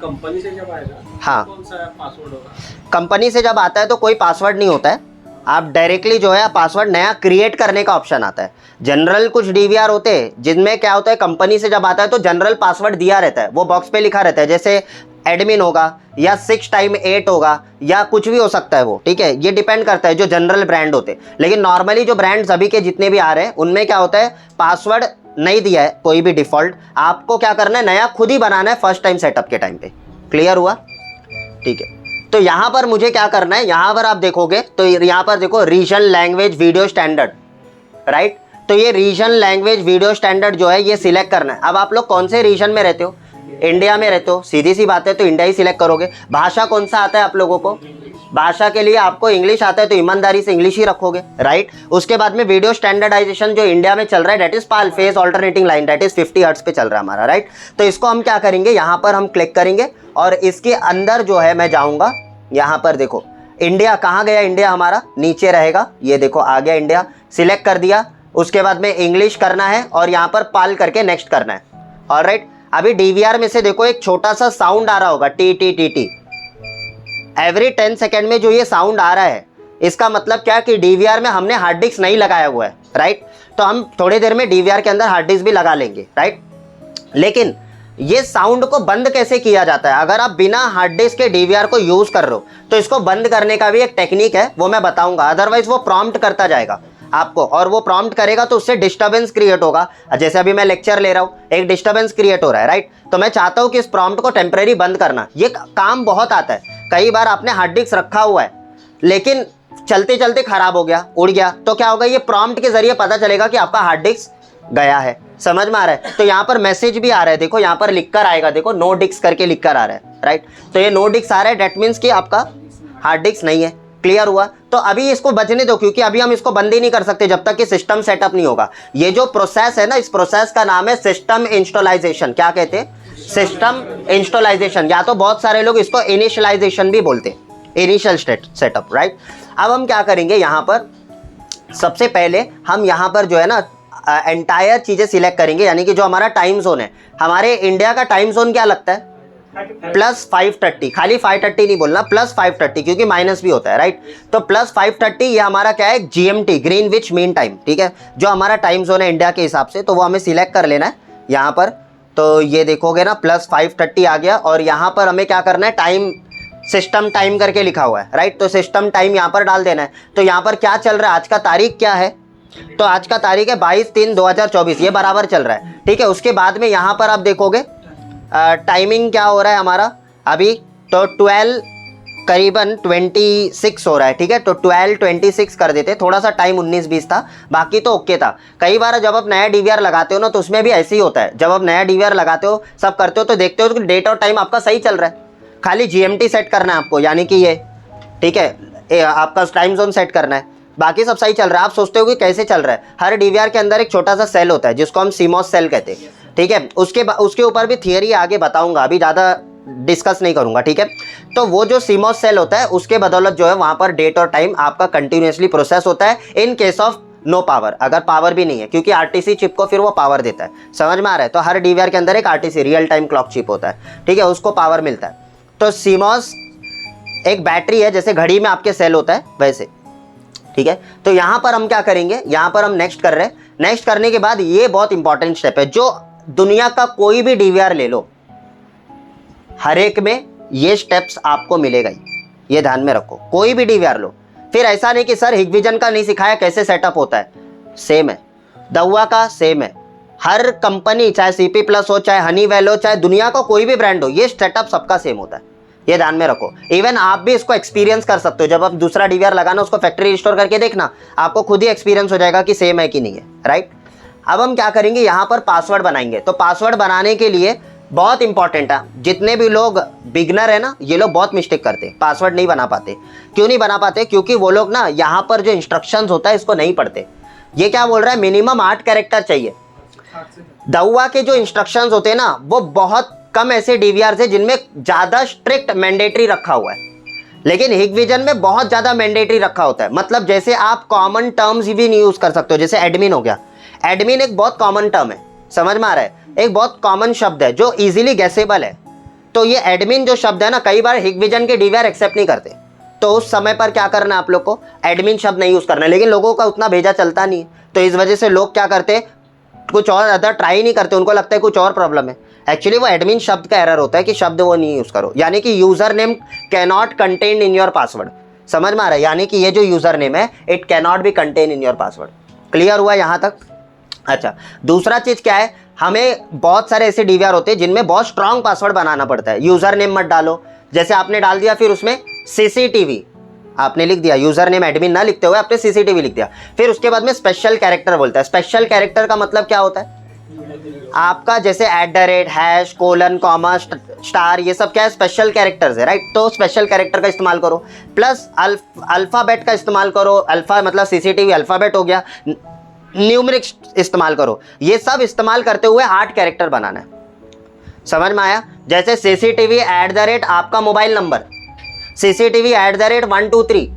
कंपनी से जब आएगा, हाँ, कौन सा पासवर्ड होगा? कंपनी से जब आता है तो कोई पासवर्ड नहीं होता है, आप डायरेक्टली जो है पासवर्ड नया क्रिएट करने का ऑप्शन आता है। जनरल कुछ DVR होते हैं जिनमें क्या होता है, कंपनी से जब आता है तो जनरल पासवर्ड दिया रहता है, वो बॉक्स पे लिखा रहता है, जैसे एडमिन होगा या 6x8 होगा या कुछ भी हो सकता है वो, ठीक है, ये डिपेंड करता है जो जनरल ब्रांड होते हैं। लेकिन नॉर्मली जो ब्रांड्स अभी के जितने भी आ रहे हैं उनमें क्या होता है, पासवर्ड नहीं दिया है कोई भी डिफॉल्ट, आपको क्या करना है, नया खुद ही बनाना है फर्स्ट टाइम सेटअप के टाइम पे। क्लियर हुआ? ठीक है, तो यहाँ पर मुझे क्या करना है, यहाँ पर आप देखोगे तो यहाँ पर देखो region language video standard, right. तो ये रीजन लैंग्वेज वीडियो स्टैंडर्ड जो है ये सिलेक्ट करना है। अब आप लोग कौन से रीजन में रहते हो? इंडिया में रहते हो, सीधी सी बात है, तो इंडिया ही सिलेक्ट करोगे। भाषा कौन सा आता है आप लोगों को? भाषा के लिए आपको इंग्लिश आता है तो ईमानदारी से इंग्लिश ही रखोगे, राइट। उसके बाद में वीडियो स्टैंडर्डाइजेशन जो इंडिया में चल रहा है, that is PAL phase alternating line, that is 50 hertz पे चल रहा है हमारा, राइट। तो इसको हम क्या करेंगे, यहाँ पर हम क्लिक करेंगे और इसके अंदर जो है मैं जाऊँगा, यहाँ पर देखो इंडिया कहाँ गया, इंडिया हमारा नीचे रहेगा, ये देखो आ गया इंडिया, सिलेक्ट कर दिया। उसके बाद में इंग्लिश करना है और यहाँ पर पाल करके नेक्स्ट करना है, ऑलराइट। अभी DVR में से देखो एक छोटा सा साउंड आ रहा होगा, T T T T, every 10 second में जो ये साउंड आ रहा है, इसका मतलब क्या कि DVR में हमने हार्ड डिस्क नहीं लगाया हुआ है, राइट। तो हम थोड़ी देर में DVR के अंदर हार्ड डिस्क भी लगा लेंगे, राइट। लेकिन ये साउंड को बंद कैसे किया जाता है, अगर आप बिना हार्ड डिस्क के DVR को यूज कर रहे हो तो इसको बंद करने का भी एक टेक्निक है, वो मैं बताऊंगा। अदरवाइज वो प्रॉम्प्ट करता जाएगा आपको, और वो प्रॉम्प्ट करेगा तो उससे डिस्टर्बेंस क्रिएट होगा। जैसे अभी मैं लेक्चर ले रहा हूँ, एक डिस्टर्बेंस क्रिएट हो रहा है, राइट। तो मैं चाहता हूँ कि इस प्रॉम्प्ट को टेम्परेरी बंद करना, ये काम बहुत आता है। कई बार आपने हार्ड डिस्क रखा हुआ है लेकिन चलते चलते खराब हो गया, उड़ गया, तो क्या होगा, ये प्रॉम्प्ट के जरिए पता चलेगा कि आपका हार्ड डिस्क गया है। समझ में आ रहा है? तो यहाँ पर मैसेज भी आ रहा है, देखो यहाँ पर लिख कर आएगा, देखो नो डिस्क करके लिख कर आ रहा है, राइट। तो ये नो डिस्क आ रहा है, डेट मीन्स कि आपका हार्ड डिस्क नहीं है। क्लियर हुआ? तो अभी इसको बचने दो, क्योंकि अभी हम इसको बंद ही नहीं कर सकते जब तक कि सिस्टम सेटअप नहीं होगा। ये जो प्रोसेस है ना, इस प्रोसेस का नाम है सिस्टम इंस्टॉलाइजेशन। क्या कहते हैं? सिस्टम इंस्टॉलाइजेशन, या तो बहुत सारे लोग इसको इनिशियलाइजेशन भी बोलते हैं, इनिशियल सेटअप, राइट। अब हम क्या करेंगे, यहाँ पर सबसे पहले हम यहाँ पर जो है ना एंटायर चीजें सिलेक्ट करेंगे, यानी कि जो हमारा टाइम जोन है, हमारे इंडिया का टाइम जोन क्या लगता है, +5:30, खाली 5:30 नहीं बोलना, +5:30, क्योंकि माइनस भी होता है, राइट। तो +5:30 ये हमारा क्या है, GMT, ग्रीनविच मीन टाइम, ठीक है, जो हमारा टाइम जोन है इंडिया के हिसाब से, तो वो हमें सिलेक्ट कर लेना है यहाँ पर। तो ये देखोगे ना +5:30 आ गया, और यहाँ पर हमें क्या करना है, टाइम सिस्टम टाइम करके लिखा हुआ है, राइट। तो सिस्टम टाइम यहाँ पर डाल देना है। तो यहाँ पर क्या चल रहा है, आज का तारीख क्या है, तो आज का तारीख है 22/3/2024, ये बराबर चल रहा है, ठीक है। उसके बाद में यहाँ पर आप देखोगे टाइमिंग क्या हो रहा है हमारा अभी, तो 12 करीबन 26 हो रहा है, ठीक है। तो 12:26 कर देते, थोड़ा सा टाइम 19-20 था, बाकी तो ओके था। कई बार जब आप नया DVR लगाते हो ना, तो उसमें भी ऐसे ही होता है, जब आप नया DVR लगाते हो, सब करते हो, तो देखते हो कि डेट और टाइम आपका सही चल रहा है, खाली GMT सेट करना है आपको, यानी कि ये, ठीक है, आपका टाइम जोन सेट करना है, बाकी सब सही चल रहा है। आप सोचते हो कि कैसे चल रहा है, हर DVR के अंदर एक छोटा सा सेल होता है जिसको हम CMOS सेल कहते हैं, ठीक है। उसके ऊपर भी थियरी आगे बताऊंगा, अभी ज़्यादा डिस्कस नहीं करूंगा, ठीक है। तो वो जो CMOS सेल होता है, उसके बदौलत जो है वहाँ पर डेट और टाइम आपका कंटिन्यूसली प्रोसेस होता है, in case of no power, अगर पावर भी नहीं है, क्योंकि RTC चिप को फिर वो पावर देता है। समझ में आ रहा है? तो हर DVR के अंदर एक RTC real time clock chip होता है, ठीक है, उसको पावर मिलता है। तो CMOS एक बैटरी है, जैसे घड़ी में आपके सेल होता है वैसे, ठीक है। तो यहाँ पर हम क्या करेंगे, यहाँ पर हम नेक्स्ट कर रहे हैं। नेक्स्ट करने के बाद ये बहुत इंपॉर्टेंट स्टेप है, जो दुनिया का कोई भी DVR ले लो, हर एक में ये स्टेप्स आपको मिलेगा ही, ये ध्यान में रखो। कोई भी DVR लो, फिर ऐसा नहीं कि सर हिगविजन का नहीं सिखाया कैसे सेटअप होता है, सेम है, दवा का सेम है, हर कंपनी, चाहे सीपी प्लस हो, चाहे हनीवेल हो, चाहे दुनिया का कोई भी ब्रांड हो, ये सेटअप सबका सेम होता है, ये ध्यान में रखो। इवन आप भी इसको एक्सपीरियंस कर सकते हो, जब आप दूसरा डीवीआर लगाना उसको फैक्ट्री रिस्टोर करके देखना, आपको खुद ही एक्सपीरियंस हो जाएगा कि सेम है कि नहीं है, राइट। अब हम क्या करेंगे, यहाँ पर पासवर्ड बनाएंगे। तो पासवर्ड बनाने के लिए बहुत इंपॉर्टेंट है, जितने भी लोग बिगनर है ना, ये लोग बहुत मिस्टेक करते हैं, पासवर्ड नहीं बना पाते। क्यों नहीं बना पाते? क्योंकि वो लोग ना यहाँ पर जो इंस्ट्रक्शंस होता है इसको नहीं पढ़ते। ये क्या बोल रहा है, मिनिमम 8 कैरेक्टर चाहिए। दउआ के जो इंस्ट्रक्शंस होते हैं ना, वो बहुत कम ऐसे डीवीआर है जिनमें ज्यादा स्ट्रिक्ट मैंडेटरी रखा हुआ है, लेकिन हिगविजन में बहुत ज्यादा मैंडेटरी रखा होता है। मतलब जैसे आप कॉमन टर्म्स भी नहीं यूज कर सकते हो, जैसे एडमिन हो गया। एडमिन एक बहुत कॉमन टर्म है, समझ में आ रहा है, एक बहुत कॉमन शब्द है जो इजीली गैसेबल है। तो ये एडमिन जो शब्द है ना, कई बार हिगविजन के डीवीआर एक्सेप्ट नहीं करते, तो उस समय पर क्या करना है आप लोग को, एडमिन शब्द नहीं यूज करना है। लेकिन लोगों का उतना भेजा चलता नहीं है, तो इस वजह से लोग क्या करते हैं, कुछ और अदर ट्राई नहीं करते, उनको लगता है कुछ और प्रॉब्लम है। एक्चुअली वो एडमिन शब्द का एरर होता है कि शब्द वो नहीं यूज करो, यानी कि user name can not contain in your password. समझ में आ रहा है, यानी कि ये जो यूजर नेम है it can not be contain in your password. Clear हुआ यहाँ तक? अच्छा, दूसरा चीज क्या है, हमें बहुत सारे ऐसे डीवीआर होते हैं जिनमें बहुत स्ट्रांग पासवर्ड बनाना पड़ता है। यूजर नेम मत डालो, जैसे आपने डाल दिया फिर उसमें सीसीटीवी आपने लिख दिया, यूजर नेम एडमिन ना लिखते हुए आपने सीसीटीवी लिख दिया, फिर उसके बाद में स्पेशल कैरेक्टर बोलता है। स्पेशल कैरेक्टर का मतलब क्या होता है, आपका जैसे @ कोलन कॉमा स्टार, ये सब क्या है, स्पेशल कैरेक्टर्स है, राइट। तो स्पेशल कैरेक्टर का इस्तेमाल करो, प्लस अल्फाबेट का इस्तेमाल करो। अल्फा मतलब सीसीटीवी अल्फाबेट हो गया, न्यूमेरिक्स इस्तेमाल करो। ये सब इस्तेमाल करते हुए 8 कैरेक्टर बनाना है। समझ में आया? जैसे सीसीटीवी @ आपका मोबाइल नंबर, सीसीटीवी @123,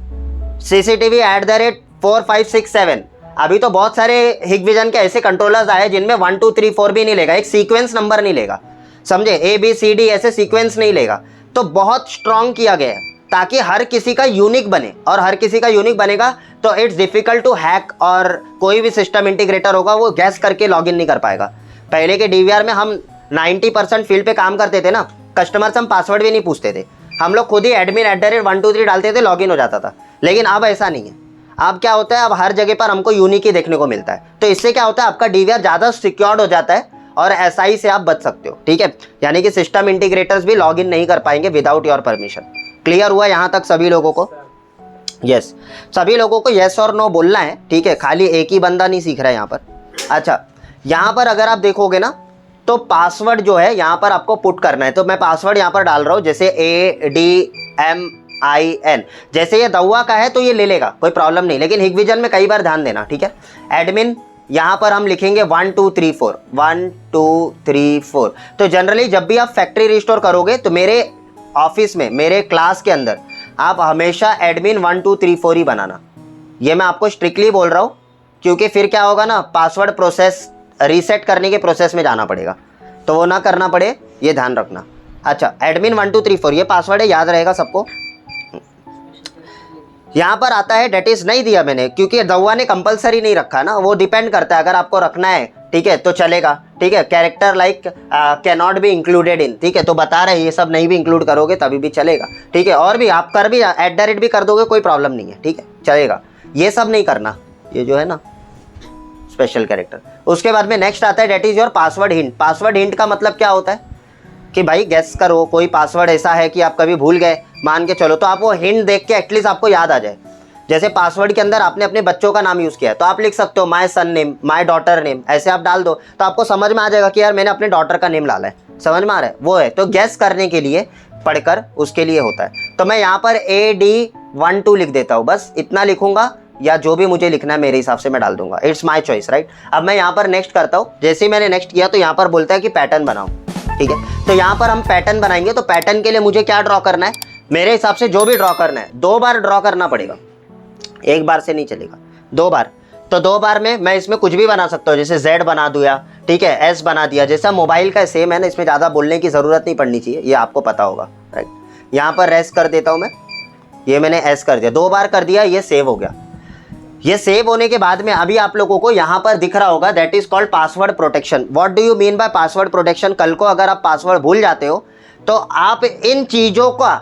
सीसीटीवी @4567। अभी तो बहुत सारे हिगविजन के ऐसे कंट्रोलर्स आए जिनमें 1 2 3 4 भी नहीं लेगा, एक सीक्वेंस नंबर नहीं लेगा, समझे, ABCD ऐसे सीक्वेंस नहीं लेगा। तो बहुत स्ट्रांग किया गया है ताकि हर किसी का यूनिक बने, और हर किसी का यूनिक बनेगा तो इट्स डिफिकल्ट टू हैक, और कोई भी सिस्टम इंटीग्रेटर होगा वो गैस करके लॉगिन नहीं कर पाएगा। पहले के डीवीआर में हम 90% फील्ड पे काम करते थे ना, कस्टमर से हम पासवर्ड भी नहीं पूछते थे, हम लोग खुद ही एडमिन @123 डालते थे, लॉगिन हो जाता था। लेकिन अब ऐसा नहीं है, अब क्या होता है, अब हर जगह पर हमको यूनिक ही देखने को मिलता है। तो इससे क्या होता है, आपका डीवीआर ज़्यादा सिक्योर्ड हो जाता है और SI से आप बच सकते हो, ठीक है। यानी कि सिस्टम इंटीग्रेटर्स भी लॉगिन नहीं कर पाएंगे विदाउट योर परमिशन। क्लियर हुआ यहाँ तक सभी लोगों को? यस, सभी लोगों को यस और नो बोलना है, ठीक है, खाली एक ही बंदा नहीं सीख रहा है यहाँ पर। अच्छा, यहाँ पर अगर आप देखोगे ना, तो पासवर्ड जो है यहाँ पर आपको पुट करना है। तो मैं पासवर्ड यहाँ पर डाल रहा हूँ, जैसे ADMIN, जैसे ये दउआ का है तो ये ले लेगा, कोई प्रॉब्लम नहीं। लेकिन हिगविजन में कई बार ध्यान देना, ठीक है। एडमिन यहाँ पर हम लिखेंगे 1 2 3 4, 1 2 3 4। तो जनरली जब भी आप फैक्ट्री रिस्टोर करोगे तो मेरे ऑफिस में, मेरे क्लास के अंदर आप हमेशा एडमिन 1 2 3 4 ही बनाना। ये मैं आपको स्ट्रिक्टली बोल रहा हूँ, क्योंकि फिर क्या होगा ना, पासवर्ड प्रोसेस रीसेट करने के प्रोसेस में जाना पड़ेगा, तो वो ना करना पड़े, ये ध्यान रखना। अच्छा, एडमिन 1 2 3 4 ये पासवर्ड है, याद रहेगा सबको। यहाँ पर आता है डेट इज नहीं दिया मैंने, क्योंकि दउआ ने कंपलसरी नहीं रखा ना, वो डिपेंड करता है, अगर आपको रखना है ठीक है तो चलेगा, ठीक है। Character like can not be included in, ठीक है, तो बता रहे ये सब नहीं भी इंक्लूड करोगे तभी भी चलेगा, ठीक है। और भी आप कर भी @ भी कर दोगे, कोई प्रॉब्लम नहीं है, ठीक है, चलेगा। ये सब नहीं करना, ये जो है ना स्पेशल कैरेक्टर। उसके बाद में नेक्स्ट आता है that is your password hint. Password hint का मतलब क्या होता है कि भाई गैस करो, कोई पासवर्ड ऐसा है कि आप कभी भूल गए, मान के चलो, तो आप वो हिंट देख के एटलीस्ट आपको याद आ जाए। जैसे पासवर्ड के अंदर आपने अपने बच्चों का नाम यूज़ किया है तो आप लिख सकते हो my son name, my daughter name, ऐसे आप डाल दो, तो आपको समझ में आ जाएगा कि यार मैंने अपने डॉटर का नेम डाला है। समझ में आ रहा है? वो है, तो गैस करने के लिए पढ़कर उसके लिए होता है। तो मैं यहाँ पर AD12 लिख देता हूँ, बस इतना लिखूंगा, या जो भी मुझे लिखना है मेरे हिसाब से मैं डाल दूंगा, इट्स माय चॉइस, राइट। अब मैं यहाँ पर नेक्स्ट करता हूँ। जैसे ही मैंने नेक्स्ट किया तो यहाँ पर बोलता है कि पैटर्न बनाओ, ठीक है। तो यहाँ पर हम पैटर्न बनाएंगे, तो पैटर्न के लिए मुझे क्या ड्रॉ करना है, मेरे हिसाब से जो भी ड्रॉ करना है 2 बार ड्रॉ करना पड़ेगा, एक बार से नहीं चलेगा, 2 बार। तो 2 बार में मैं इसमें कुछ भी बना सकता हूँ, जैसे Z बना दिया, ठीक है, S बना दिया, जैसा मोबाइल का सेम है ना, इसमें ज़्यादा बोलने की ज़रूरत नहीं पड़नी चाहिए, ये आपको पता होगा, राइट। यहाँ पर S कर देता हूँ मैं, ये मैंने S कर दिया, 2 बार कर दिया, ये सेव हो गया। ये सेव होने के बाद में अभी आप लोगों को यहाँ पर दिख रहा होगा that is called password protection. What do you mean by password protection? कल को अगर आप पासवर्ड भूल जाते हो तो आप इन चीज़ों का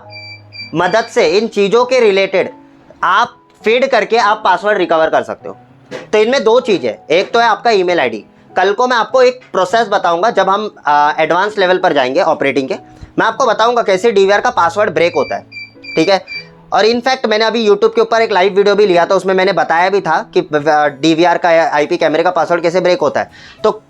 मदद से, इन चीज़ों के रिलेटेड आप फीड करके आप पासवर्ड रिकवर कर सकते हो। तो इनमें 2 चीज़ है, एक तो है आपका ईमेल आईडी, कल को मैं आपको एक प्रोसेस बताऊंगा जब हम एडवांस लेवल पर जाएंगे ऑपरेटिंग के, मैं आपको बताऊंगा कैसे डीवीआर का पासवर्ड ब्रेक होता है, ठीक है। और इनफैक्ट मैंने अभी यूट्यूब के ऊपर एक लाइव वीडियो भी लिया था, उसमें मैंने बताया भी था कि डीवीआर का आईपी कैमरे का पासवर्ड कैसे ब्रेक होता है। तो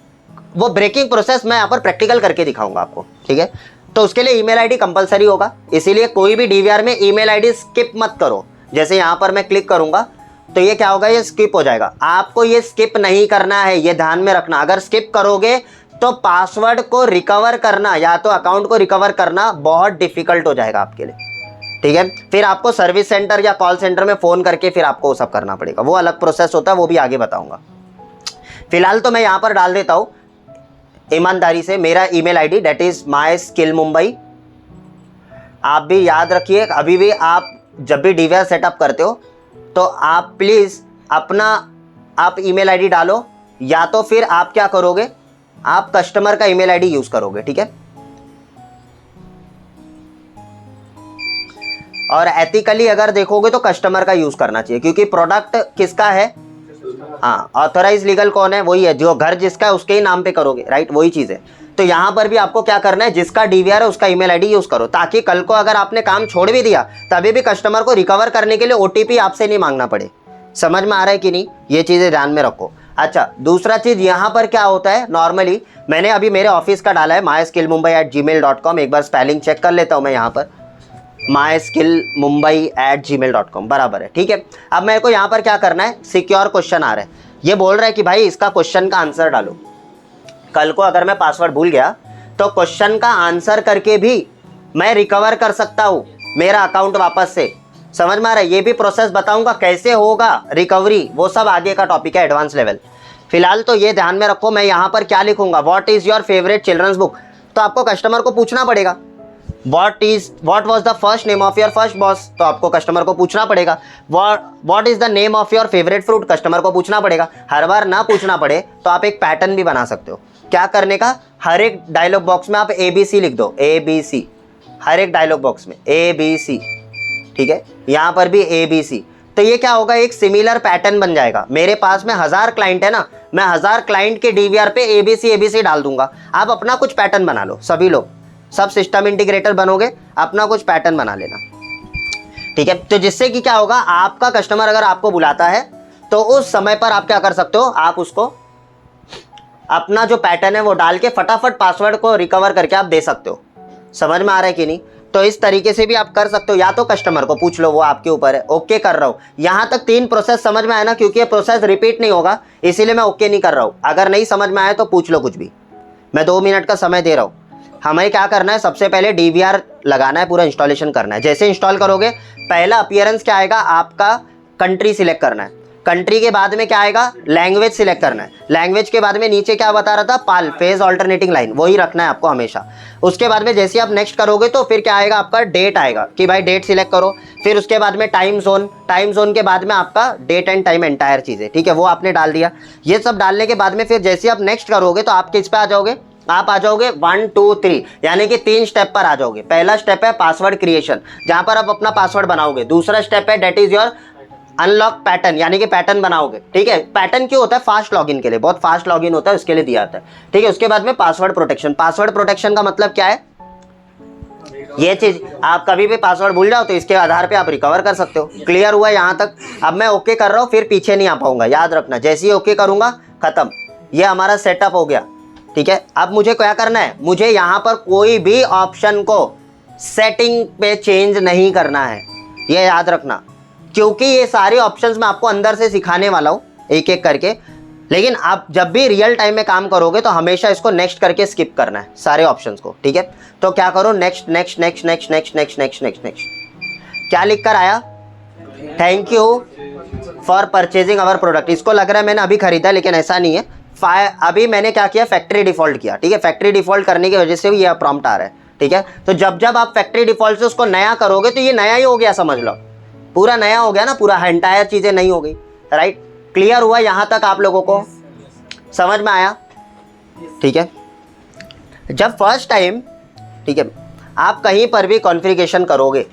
वो ब्रेकिंग प्रोसेस मैं यहाँ पर प्रैक्टिकल करके दिखाऊंगा आपको, ठीक है। तो उसके लिए ईमेल आईडी कंपलसरी होगा, इसीलिए कोई भी डीवीआर में ईमेल आईडी स्किप मत करो। जैसे यहाँ पर मैं क्लिक करूंगा तो ये क्या होगा, ये स्किप हो जाएगा। आपको ये स्किप नहीं करना है, ये ध्यान में रखना। अगर स्किप करोगे तो पासवर्ड को रिकवर करना या तो अकाउंट को रिकवर करना बहुत डिफिकल्ट हो जाएगा आपके लिए, ठीक है। फिर आपको सर्विस सेंटर या कॉल सेंटर में फ़ोन करके फिर आपको वो सब करना पड़ेगा, वो अलग प्रोसेस होता है, वो भी आगे बताऊंगा। फिलहाल तो मैं यहाँ पर डाल देता हूँ ईमानदारी से मेरा email ID, that is myskillmumbai। आप भी याद रखिए, अभी भी आप जब भी डीवीआर सेटअप करते हो तो आप प्लीज़ अपना आप ईमेल आईडी डालो, या तो फिर आप क्या करोगे, आप कस्टमर का ईमेल आईडी यूज़ करोगे, ठीक है। और एथिकली अगर देखोगे तो कस्टमर का यूज़ करना चाहिए, क्योंकि प्रोडक्ट किसका है, हाँ, ऑथराइज लीगल कौन है, वही है। जो घर जिसका है उसके ही नाम पे करोगे, राइट, वही चीज़ है। तो यहाँ पर भी आपको क्या करना है, जिसका डीवीआर है उसका ईमेल आईडी यूज़ करो, ताकि कल को अगर आपने काम छोड़ भी दिया तभी भी कस्टमर को रिकवर करने के लिए ओटीपी आपसे नहीं मांगना पड़े। समझ में आ रहा है कि नहीं, ये चीज़ें ध्यान में रखो। अच्छा, दूसरा चीज़ यहाँ पर क्या होता है, नॉर्मली मैंने अभी मेरे ऑफिस का डाला है myskillmumbai@gmail.com। एक बार स्पेलिंग चेक कर लेता हूँ मैं यहाँ पर, myskillmumbai@gmail.com बराबर है, ठीक है। अब मेरे को यहाँ पर क्या करना है, सिक्योर क्वेश्चन आ रहा है, ये बोल रहा है कि भाई इसका क्वेश्चन का आंसर डालो। कल को अगर मैं पासवर्ड भूल गया तो क्वेश्चन का आंसर करके भी मैं रिकवर कर सकता हूँ मेरा अकाउंट वापस से। समझ में आ रहा है, ये भी प्रोसेस बताऊंगा कैसे होगा रिकवरी, वो सब आगे का टॉपिक है, एडवांस लेवल। फिलहाल तो ये ध्यान में रखो, मैं यहाँ पर क्या लिखूंगा, what is your favourite children's book. तो आपको कस्टमर को पूछना पड़ेगा what was the first name of your first boss, तो आपको कस्टमर को पूछना पड़ेगा। What is the name of your favourite fruit, customer को पूछना पड़ेगा। हर बार ना पूछना पड़े तो आप एक पैटर्न भी बना सकते हो, क्या करने का, हर एक डायलॉग बॉक्स में आप ABC लिख दो, ABC, हर एक डायलॉग बॉक्स में ABC, ठीक है। यहाँ पर भी ABC, तो ये क्या होगा, एक सिमिलर पैटर्न बन जाएगा। मेरे पास में 1000 क्लाइंट है ना, मैं 1000 क्लाइंट के डीवीआर पे ABC डाल दूंगा। आप अपना कुछ पैटर्न बना लो, सभी लोग, सब सिस्टम इंटीग्रेटर बनोगे, अपना कुछ पैटर्न बना लेना, ठीक है। तो जिससे कि क्या होगा, आपका कस्टमर अगर आपको बुलाता है तो उस समय पर आप क्या कर सकते हो, आप उसको अपना जो पैटर्न है वो डाल के फटाफट पासवर्ड को रिकवर करके आप दे सकते हो। समझ में आ रहा है कि नहीं, तो इस तरीके से भी आप कर सकते हो, या तो कस्टमर को पूछ लो, वो आपके ऊपर है। ओके कर रहा हूँ, यहाँ तक 3 प्रोसेस समझ में आया ना, क्योंकि ये प्रोसेस रिपीट नहीं होगा इसीलिए मैं ओके नहीं कर रहा हूँ। अगर नहीं समझ में आया तो पूछ लो कुछ भी, मैं 2 मिनट का समय दे रहा हूँ। हमें क्या करना है, सबसे पहले डीवीआर लगाना है, पूरा इंस्टॉलेशन करना है। जैसे इंस्टॉल करोगे पहला अपीयरेंस क्या आएगा, आपका कंट्री सिलेक्ट करना है। कंट्री के बाद में क्या आएगा, लैंग्वेज सिलेक्ट करना है। लैंग्वेज के बाद में नीचे क्या बता रहा था, पाल फेज ऑल्टरनेटिंग लाइन, वही रखना है आपको हमेशा। उसके बाद में जैसे आप नेक्स्ट करोगे तो फिर क्या आएगा, आपका डेट आएगा कि भाई डेट सिलेक्ट करो। फिर उसके बाद में टाइम जोन के बाद में आपका डेट एंड टाइम एंटायर चीज़ें, ठीक है, वो आपने डाल दिया। ये सब डालने के बाद में फिर जैसे आप नेक्स्ट करोगे तो आप किस पे आ जाओगे, आप आ जाओगे 1 2 3, यानी कि 3 स्टेप पर आ जाओगे। पहला स्टेप है पासवर्ड क्रिएशन, जहां पर आप अपना पासवर्ड बनाओगे। दूसरा स्टेप है that is your unlock pattern, यानी कि पैटर्न बनाओगे, ठीक है। पैटर्न क्यों होता है, फास्ट लॉगिन के लिए, बहुत फास्ट लॉगिन होता है उसके लिए दिया जाता है, ठीक है। उसके बाद में पासवर्ड प्रोटेक्शन। पासवर्ड प्रोटेक्शन का मतलब क्या है, ये चीज आप कभी भी पासवर्ड भूल जाओ तो इसके आधार पे आप रिकवर कर सकते हो। क्लियर हुआ यहाँ तक। अब मैं ओके कर रहा हूँ, फिर पीछे नहीं आ पाऊंगा, याद रखना। जैसे ही ओके करूंगा खत्म, ये हमारा सेटअप हो गया, ठीक है। अब मुझे क्या करना है, मुझे यहाँ पर कोई भी ऑप्शन को सेटिंग पे चेंज नहीं करना है, ये याद रखना, क्योंकि ये सारे ऑप्शंस मैं आपको अंदर से सिखाने वाला हूँ एक एक करके। लेकिन आप जब भी रियल टाइम में काम करोगे तो हमेशा इसको नेक्स्ट करके स्किप करना है सारे ऑप्शंस को, ठीक है। तो क्या करो, next next next next next next next next next, क्या लिख कर आया, thank you for purchasing our product. इसको लग रहा है मैंने अभी खरीदा, लेकिन ऐसा नहीं है। अभी मैंने क्या किया, फैक्ट्री डिफॉल्ट किया, ठीक है। फैक्ट्री डिफॉल्ट करने की वजह से ये प्रॉम्प्ट आ रहा है, ठीक है। तो जब आप फैक्ट्री डिफॉल्ट से उसको नया करोगे तो ये नया ही हो गया, समझ लो, पूरा नया हो गया ना, पूरा एंटायर चीजें नहीं हो गई, राइट। क्लियर हुआ यहाँ तक, आप लोगों को समझ में आया, ठीक है। जब फर्स्ट टाइम, ठीक है, आप कहीं पर भी कॉन्फ़िगरेशन करोगे,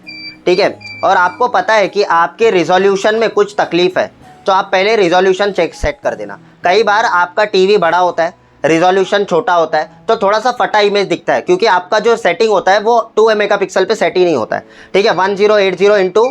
ठीक है, और आपको पता है कि आपके रिजोल्यूशन में कुछ तकलीफ है, तो आप पहले रिजोल्यूशन चेक सेट कर देना। कई बार आपका टीवी बड़ा होता है, रिजोल्यूशन छोटा होता है तो थोड़ा सा फटा इमेज दिखता है, क्योंकि आपका जो सेटिंग होता है वो 2 मेगापिक्सल पे सेट ही नहीं होता है, ठीक है। 1080 इंटू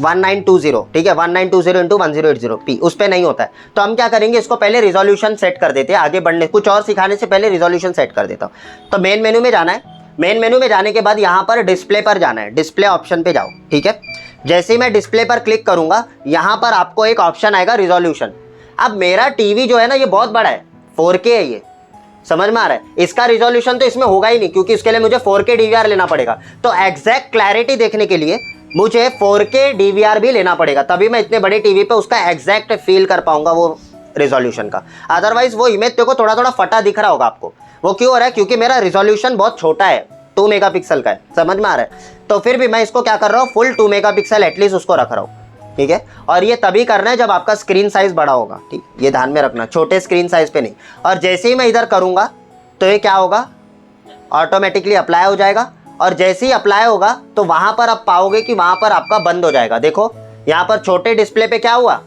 1920, ठीक है, 1920 इंटू 1080p उस पर नहीं होता है। तो हम क्या करेंगे, इसको पहले रिजोल्यूशन सेट कर देते हैं, आगे बढ़ने कुछ और सिखाने से पहले रिजोल्यूशन सेट कर देता हूँ। तो मेन मेन्यू में जाना है, मेन मेन्यू में जाने के बाद यहाँ पर डिस्प्ले पर जाना है, डिस्प्ले ऑप्शन पे जाओ, ठीक है। जैसे ही मैं डिस्प्ले पर क्लिक करूँगा यहाँ पर आपको एक ऑप्शन आएगा रिजोल्यूशन। अब मेरा टीवी जो है ना ये बहुत बड़ा है, 4K है ये, समझ में आ रहा है। इसका रिजोल्यूशन तो इसमें होगा ही नहीं, क्योंकि इसके लिए मुझे 4K DVR लेना पड़ेगा। तो एग्जैक्ट क्लैरिटी देखने के लिए मुझे 4K DVR भी लेना पड़ेगा, तभी मैं इतने बड़े टीवी पे उसका एग्जैक्ट फील कर पाऊंगा वो रिजोल्यूशन का। अदरवाइज वो इमेज देखो थोड़ा थोड़ा फटा दिख रहा होगा आपको, वो क्यों हो रहा है, क्योंकि मेरा रिजोल्यूशन बहुत छोटा है, 2 मेगापिक्सल का है, समझ में आ रहा है। तो फिर भी मैं इसको क्या कर रहा हूँ, फुल 2 मेगापिक्सल एटलीस्ट उसको रख रहा हूँ, ठीक है। और ये तभी करना है जब आपका स्क्रीन साइज बड़ा होगा, ठीक, ये ध्यान में रखना, छोटे स्क्रीन साइज पे नहीं। और जैसे ही मैं इधर करूँगा तो ये क्या होगा, ऑटोमेटिकली अप्लाई हो जाएगा। और जैसे ही अप्लाई होगा तो वहाँ पर आप पाओगे कि वहाँ पर आपका बंद हो जाएगा। देखो यहाँ पर छोटे डिस्प्ले पे क्या हुआ,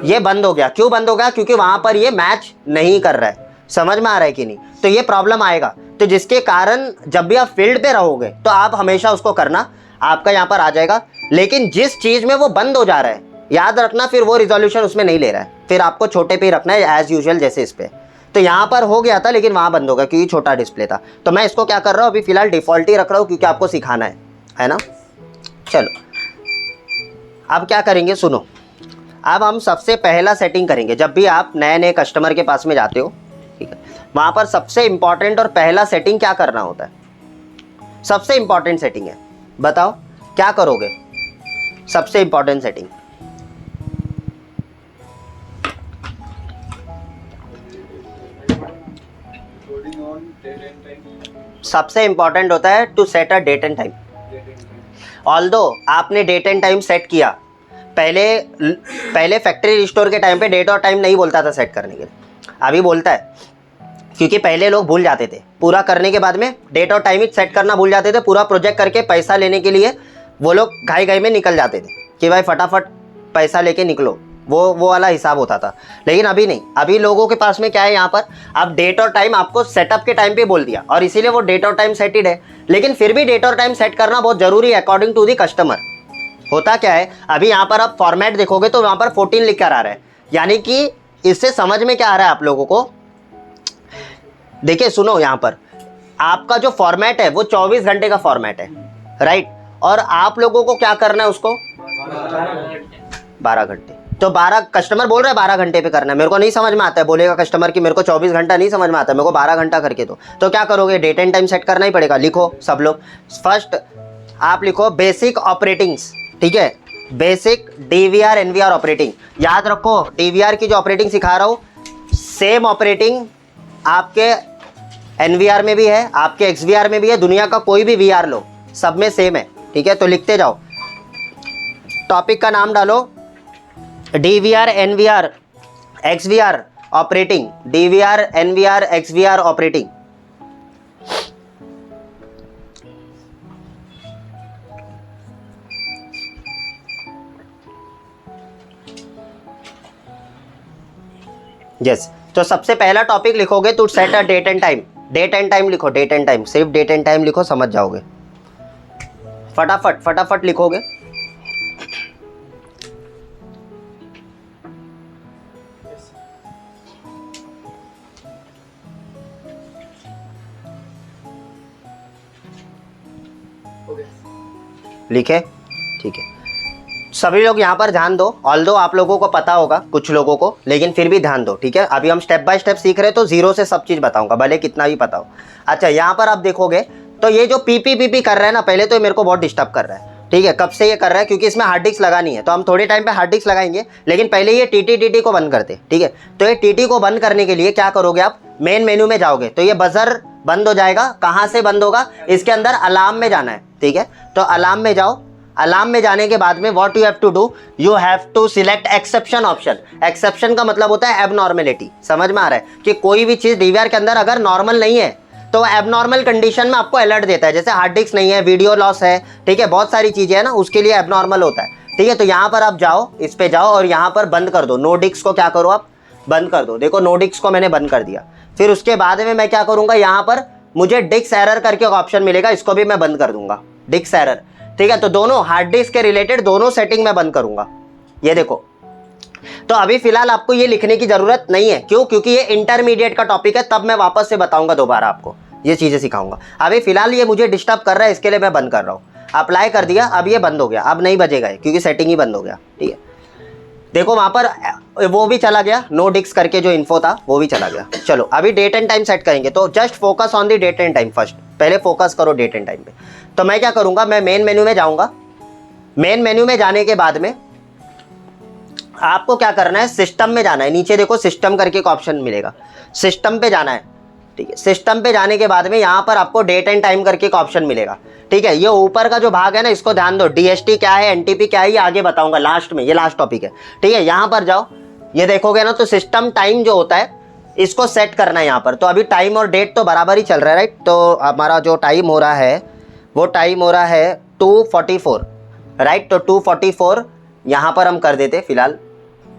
ये बंद हो गया। क्यों बंद हो गया, क्योंकि वहाँ पर ये मैच नहीं कर रहा है, समझ में आ रहा है कि नहीं। तो ये प्रॉब्लम आएगा, तो जिसके कारण जब भी आप फील्ड पे रहोगे तो आप हमेशा उसको करना, आपका यहाँ पर आ जाएगा। लेकिन जिस चीज़ में वो बंद हो जा रहा है याद रखना, फिर वो रिजोल्यूशन उसमें नहीं ले रहा है, फिर आपको छोटे पे ही रखना है एज यूजुअल जैसे इस पे। तो यहाँ पर हो गया था लेकिन वहाँ बंद हो गया क्योंकि छोटा डिस्प्ले था। तो मैं इसको क्या कर रहा हूँ, अभी फिलहाल डिफ़ॉल्ट ही रख रहा हूँ क्योंकि आपको सिखाना है ना। चलो अब क्या करेंगे, सुनो। अब हम सबसे पहला सेटिंग करेंगे, जब भी आप नए नए कस्टमर के पास में जाते हो, ठीक है, वहाँ पर सबसे इम्पॉर्टेंट और पहला सेटिंग क्या करना होता है, सबसे इम्पॉर्टेंट सेटिंग है, बताओ क्या करोगे, सबसे इम्पॉर्टेंट सेटिंग। सबसे इंपॉर्टेंट होता है to set a date and time. Although आपने डेट एंड टाइम सेट किया, पहले फैक्ट्री रिस्टोर के टाइम पे डेट और टाइम नहीं बोलता था सेट करने के लिए, अभी बोलता है, क्योंकि पहले लोग भूल जाते थे, पूरा करने के बाद में डेट और टाइम ही सेट करना भूल जाते थे। पूरा प्रोजेक्ट करके पैसा लेने के लिए वो लोग घाई घाई में निकल जाते थे कि भाई फटाफट पैसा लेके निकलो, वो वाला हिसाब होता था। लेकिन अभी नहीं, अभी लोगों के पास में क्या है, यहाँ पर अब डेट और टाइम आपको सेटअप के टाइम पे बोल दिया और इसीलिए वो डेट और टाइम सेटेड है। लेकिन फिर भी डेट और टाइम सेट करना बहुत जरूरी है अकॉर्डिंग टू दी कस्टमर। होता क्या है, अभी यहाँ पर आप फॉर्मेट देखोगे तो वहाँ पर 14 लिख कर आ रहा है, यानी कि इससे समझ में क्या आ रहा है आप लोगों को। देखिए सुनो, यहाँ पर आपका जो फॉर्मेट है वो 24 घंटे का फॉर्मेट है, राइट। और आप लोगों को क्या करना है उसको 12 घंटे। तो 12 कस्टमर बोल रहा है 12 घंटे पे करना है, मेरे को नहीं समझ में आता है, बोलेगा कस्टमर कि मेरे को 24 घंटा नहीं समझ में आता है, मेरे को 12 घंटा करके दो। तो क्या करोगे, डेट एंड टाइम सेट करना ही पड़ेगा। लिखो सब लोग, फर्स्ट आप लिखो बेसिक ऑपरेटिंग्स, ठीक है, बेसिक DVR NVR ऑपरेटिंग। याद रखो DVR की जो ऑपरेटिंग सिखा रहा हूँ सेम ऑपरेटिंग आपके NVR में भी है, आपके XVR में भी है, दुनिया का कोई भी VR लो सब में सेम है, ठीक है। तो लिखते जाओ, टॉपिक का नाम डालो DVR NVR XVR operating, DVR NVR XVR operating. Yes, तो सबसे पहला टॉपिक लिखोगे तो set a date and time, date and time लिखो, डेट एंड टाइम, सिर्फ डेट एंड टाइम लिखो, समझ जाओगे। फटाफट फटाफट लिखोगे। लिखे, ठीक है। सभी लोग यहाँ पर ध्यान दो, ऑल्दो आप लोगों को पता होगा कुछ लोगों को, लेकिन फिर भी ध्यान दो, ठीक है। अभी हम स्टेप बाय स्टेप सीख रहे हैं तो जीरो से सब चीज़ बताऊंगा, भले कितना भी पता हो। अच्छा, यहाँ पर आप देखोगे तो ये जो पी कर रहा है ना, पहले तो ये मेरे को बहुत डिस्टर्ब कर रहा है, ठीक है। कब से ये कर रहा है, क्योंकि इसमें हार्ड डिस्क लगानी है, तो हम थोड़े टाइम पे हार्ड डिस्क लगाएंगे, लेकिन पहले ये टी को बंद करते, ठीक है। तो ये टी को बंद करने के लिए क्या करोगे, आप मेन मेन्यू में जाओगे तो ये बजर बंद हो जाएगा। कहाँ से बंद होगा, इसके अंदर अलार्म में जाना है, ठीक है। तो अलार्म में जाओ, अलार्म में जाने के बाद में what you have to do, you have to select exception option. Exception का मतलब होता है एबनॉर्मेलिटी, समझ में आ रहा है कि कोई भी चीज़ DVR के अंदर अगर नॉर्मल नहीं है तो एबनॉर्मल कंडीशन में आपको अलर्ट देता है। जैसे हार्ड डिस्क नहीं है, वीडियो लॉस है, ठीक है, बहुत सारी चीज़ें हैं ना, उसके लिए एबनॉर्मल होता है, ठीक है। तो यहाँ पर आप जाओ, इस पे जाओ और यहाँ पर बंद कर दो, नो डिस्क को क्या करो आप बंद कर दो। देखो नो डिस्क को मैंने बंद कर दिया। फिर उसके बाद में मैं क्या करूंगा, यहाँ पर मुझे डिस्क एरर करके एक ऑप्शन मिलेगा, इसको भी मैं बंद कर दूंगा, डिस्क एरर। ठीक है, तो दोनों हार्ड डिस्क के रिलेटेड दोनों सेटिंग मैं बंद करूंगा। ये देखो, तो अभी फिलहाल आपको ये लिखने की जरूरत नहीं है, क्यों? क्योंकि ये इंटरमीडिएट का टॉपिक है, तब मैं वापस से बताऊंगा, दोबारा आपको ये चीजें सिखाऊंगा। अभी फिलहाल ये मुझे डिस्टर्ब कर रहा है, इसके लिए मैं बंद कर रहा हूँ। अप्लाई कर दिया, अब ये बंद हो गया, अब नहीं बजेगा ये, क्योंकि सेटिंग ही बंद हो गया। ठीक है, देखो वहां पर वो भी चला गया, नो डिस्क करके जो इन्फो था वो भी चला गया। चलो अभी डेट एंड टाइम सेट करेंगे, तो just focus on the date and time first, पहले फोकस करो डेट एंड टाइम पे। तो मैं क्या करूंगा, मैं मेन मेन्यू में जाऊंगा। मेन मेन्यू में जाने के बाद में आपको क्या करना है, सिस्टम में जाना है। नीचे देखो सिस्टम करके एक ऑप्शन मिलेगा, सिस्टम पे जाना है। ठीक है, सिस्टम पे जाने के बाद में यहाँ पर आपको डेट एंड टाइम करके एक ऑप्शन मिलेगा। ठीक है, ये ऊपर का जो भाग है ना, इसको ध्यान दो, डीएसटी क्या है, एनटीपी क्या है, ये आगे बताऊंगा लास्ट में, ये लास्ट टॉपिक है। ठीक है, यहाँ पर जाओ, ये देखोगे ना, तो सिस्टम टाइम जो होता है इसको सेट करना है यहाँ पर। तो अभी टाइम और डेट तो बराबर ही चल रहा है, राइट? तो हमारा जो टाइम हो रहा है वो टाइम हो रहा है 2:44, राइट? तो 2:44 यहाँ पर हम कर देते फिलहाल,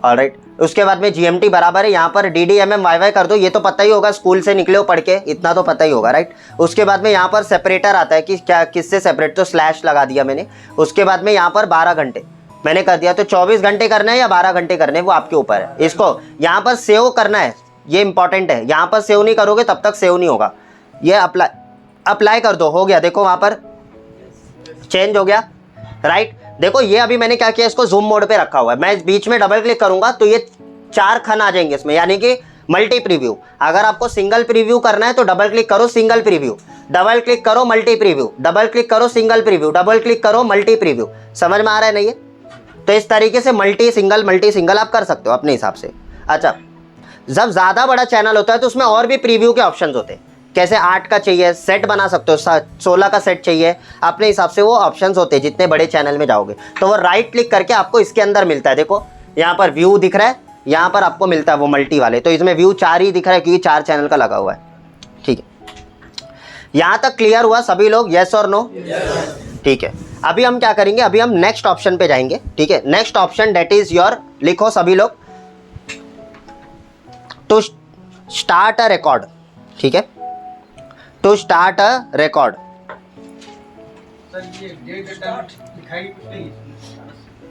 ऑलराइट। उसके बाद में जीएमटी बराबर है, यहाँ पर DDMM YY कर दो, ये तो पता ही होगा, स्कूल से निकले हो पढ़ के, इतना तो पता ही होगा, राइट? उसके बाद में यहाँ पर सेपरेटर आता है कि क्या किससे सेपरेट, तो स्लैश लगा दिया मैंने। उसके बाद में यहाँ पर 12 घंटे मैंने कर दिया। तो 24 घंटे करना है या 12 घंटे करने हैं वो आपके ऊपर है। इसको यहाँ पर सेव करना है, ये इंपॉर्टेंट है, यहाँ पर सेव नहीं करोगे तब तक सेव नहीं होगा। ये अप्लाई कर दो, हो गया, देखो वहाँ पर चेंज हो गया, राइट? देखो ये अभी मैंने क्या किया, इसको जूम मोड पे रखा हुआ है। मैं बीच में डबल क्लिक करूंगा तो ये 4 खन आ जाएंगे इसमें, यानी कि मल्टी प्रीव्यू। अगर आपको सिंगल प्रीव्यू करना है तो डबल क्लिक करो सिंगल प्रीव्यू, डबल क्लिक करो मल्टी प्रीव्यू, डबल क्लिक करो सिंगल प्रीव्यू, डबल क्लिक करो मल्टी प्रीव्यू। समझ में आ रहा है ना ये? तो इस तरीके से मल्टी सिंगल आप कर सकते हो अपने हिसाब से। अच्छा, जब ज़्यादा बड़ा चैनल होता है तो उसमें और भी प्रीव्यू के ऑप्शन होते हैं, कैसे 8 का चाहिए सेट बना सकते हो, 16 का सेट चाहिए, अपने हिसाब से वो ऑप्शंस होते हैं। जितने बड़े चैनल में जाओगे तो वो राइट क्लिक करके आपको इसके अंदर मिलता है। देखो यहाँ पर व्यू दिख रहा है, यहाँ पर आपको मिलता है वो मल्टी वाले, तो इसमें व्यू 4 ही दिख रहा है क्योंकि 4 चैनल का लगा हुआ है। ठीक है, यहाँ तक क्लियर हुआ सभी लोग, येस और नो? ठीक है, अभी हम क्या करेंगे, अभी हम नेक्स्ट ऑप्शन पे जाएंगे। ठीक है, next option that is your, लिखो सभी लोग, टू स्टार्ट अ रिकॉर्ड। ठीक है, to start a record.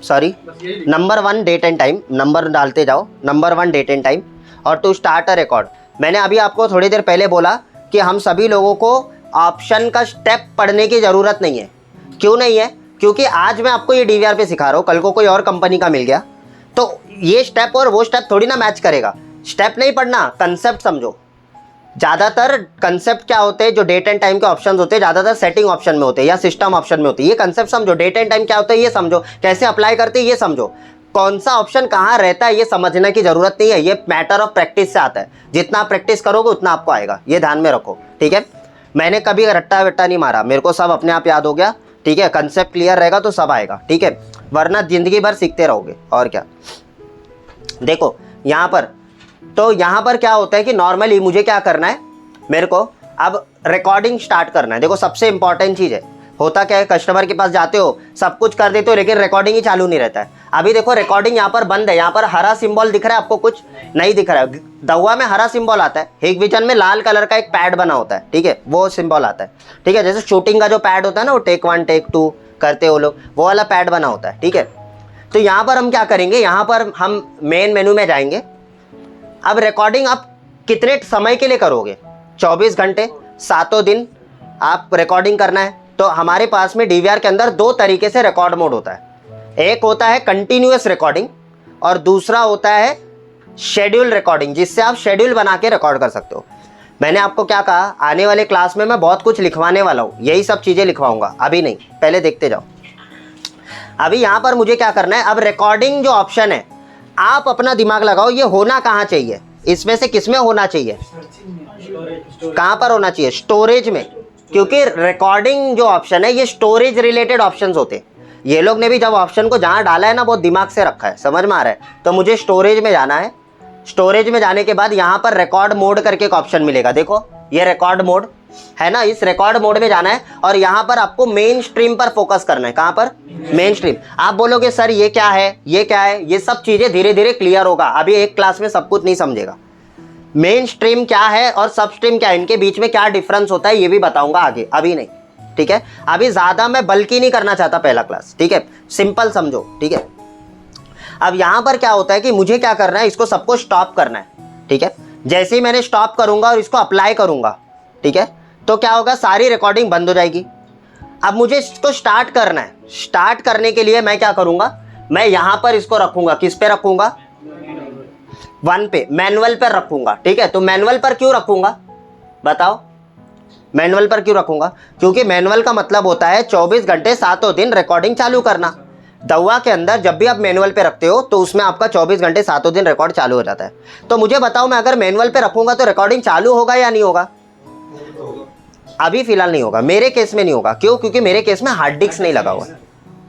Sorry, number 1 date and time, number डालते जाओ, नंबर 1 डेट एंड टाइम और टू स्टार्ट अ रिकॉर्ड। मैंने अभी आपको थोड़ी देर पहले बोला कि हम सभी लोगों को ऑप्शन का स्टेप पढ़ने की ज़रूरत नहीं है। क्यों नहीं है? क्योंकि आज मैं आपको ये DVR पे सिखा रहा हूँ, कल को कोई और कंपनी का मिल गया तो ये स्टेप और वो स्टेप थोड़ी ना मैच करेगा। स्टेप नहीं पढ़ना, कंसेप्ट समझो। ज़्यादातर कंसेप्ट क्या होते हैं, जो डेट एंड टाइम के ऑप्शन होते हैं ज़्यादातर सेटिंग ऑप्शन में होते हैं या सिस्टम ऑप्शन में होते हैं। ये कंसेप्ट समझो, डेट एंड टाइम क्या होता है ये समझो, कैसे अप्लाई करते हैं ये समझो, कौन सा ऑप्शन कहाँ रहता है ये समझने की ज़रूरत नहीं है। ये मैटर ऑफ प्रैक्टिस से आता है, जितना आप प्रैक्टिस करोगे उतना आपको आएगा, ये ध्यान में रखो। ठीक है, मैंने कभी रट्टा वट्टा नहीं मारा, मेरे को सब अपने आप याद हो गया। ठीक है, कंसेप्ट क्लियर रहेगा तो सब आएगा। ठीक है, वरना ज़िंदगी भर सीखते रहोगे और क्या। देखो यहाँ पर, तो यहाँ पर क्या होता है कि नॉर्मली मुझे क्या करना है, मेरे को अब रिकॉर्डिंग स्टार्ट करना है। देखो सबसे इंपॉर्टेंट चीज़ है, होता क्या है, कस्टमर के पास जाते हो सब कुछ कर देते हो लेकिन रिकॉर्डिंग ही चालू नहीं रहता है। अभी देखो रिकॉर्डिंग यहाँ पर बंद है, यहाँ पर हरा सिंबल दिख रहा है आपको, कुछ नहीं दिख रहा है। दवा में हरा सिंबल आता है, हिगविजन में लाल कलर का एक पैड बना होता है। ठीक है, वो सिंबल आता है। ठीक है, जैसे शूटिंग का जो पैड होता है ना, वो टेक 1 टेक 2 करते हो लोग, वो वाला पैड बना होता है। ठीक है, तो यहाँ पर हम क्या करेंगे, यहाँ पर हम मेन मेन्यू में जाएंगे। अब रिकॉर्डिंग आप कितने समय के लिए करोगे, 24 घंटे 7 दिन आप रिकॉर्डिंग करना है। तो हमारे पास में DVR के अंदर 2 तरीके से रिकॉर्ड मोड होता है, एक होता है कंटिन्यूअस रिकॉर्डिंग और दूसरा होता है शेड्यूल रिकॉर्डिंग, जिससे आप शेड्यूल बना के रिकॉर्ड कर सकते हो। मैंने आपको क्या कहा, आने वाले क्लास में मैं बहुत कुछ लिखवाने वाला हूँ, यही सब चीज़ें लिखवाऊंगा, अभी नहीं, पहले देखते जाओ। अभी यहाँ पर मुझे क्या करना है, अब रिकॉर्डिंग जो ऑप्शन है आप अपना दिमाग लगाओ, ये होना कहाँ चाहिए, इसमें से किस में होना चाहिए, कहाँ पर होना चाहिए, स्टोरेज में। क्योंकि रिकॉर्डिंग जो ऑप्शन है ये स्टोरेज रिलेटेड ऑप्शंस होते हैं। ये लोग ने भी जब ऑप्शन को जहाँ डाला है ना बहुत दिमाग से रखा है, समझ में आ रहा है। तो मुझे स्टोरेज में जाना है, स्टोरेज में जाने के बाद यहाँ पर रिकॉर्ड मोड करके एक ऑप्शन मिलेगा, देखो ये रिकॉर्ड मोड है ना, इस रिकॉर्ड मोड में जाना है और यहाँ पर आपको मेन स्ट्रीम पर फोकस करना है। कहाँ पर, मेन स्ट्रीम। आप बोलोगे सर ये क्या है, ये क्या है, ये सब चीज़ें धीरे धीरे क्लियर होगा, अभी एक क्लास में सब कुछ नहीं समझेगा। मेन स्ट्रीम क्या है और सब स्ट्रीम क्या है, इनके बीच में क्या डिफरेंस होता है ये भी बताऊंगा आगे, अभी नहीं, ठीक है। अभी ज़्यादा मैं बल्कि नहीं करना चाहता पहला क्लास, ठीक है, सिंपल समझो, ठीक है। अब यहाँ पर क्या होता है कि मुझे क्या करना है, इसको सबको स्टॉप करना है, ठीक है। जैसे ही मैंने स्टॉप करूंगा और इसको अप्लाई करूंगा, ठीक है, तो क्या होगा, सारी रिकॉर्डिंग बंद हो जाएगी। अब मुझे इसको स्टार्ट करना है। स्टार्ट करने के लिए मैं क्या करूंगा, मैं यहाँ पर इसको रखूंगा, किस पे रखूंगा, 1 पे, मैनुअल पर रखूंगा, ठीक है। तो मैनुअल पर क्यों रखूंगा बताओ, मैनुअल पर क्यों रखूंगा, क्योंकि मैनुअल का मतलब होता है 24 घंटे 7 दिन रिकॉर्डिंग चालू करना। दवा के अंदर जब भी आप मैनुअल पे रखते हो तो उसमें आपका 24 घंटे 7 दिन रिकॉर्ड चालू हो जाता है। तो मुझे बताओ, मैं अगर मैनुअल पे रखूंगा तो रिकॉर्डिंग चालू होगा या नहीं होगा? अभी फिलहाल नहीं होगा, मेरे केस में नहीं होगा। क्यों? क्योंकि मेरे केस में हार्ड डिस्क नहीं लगा हुआ है।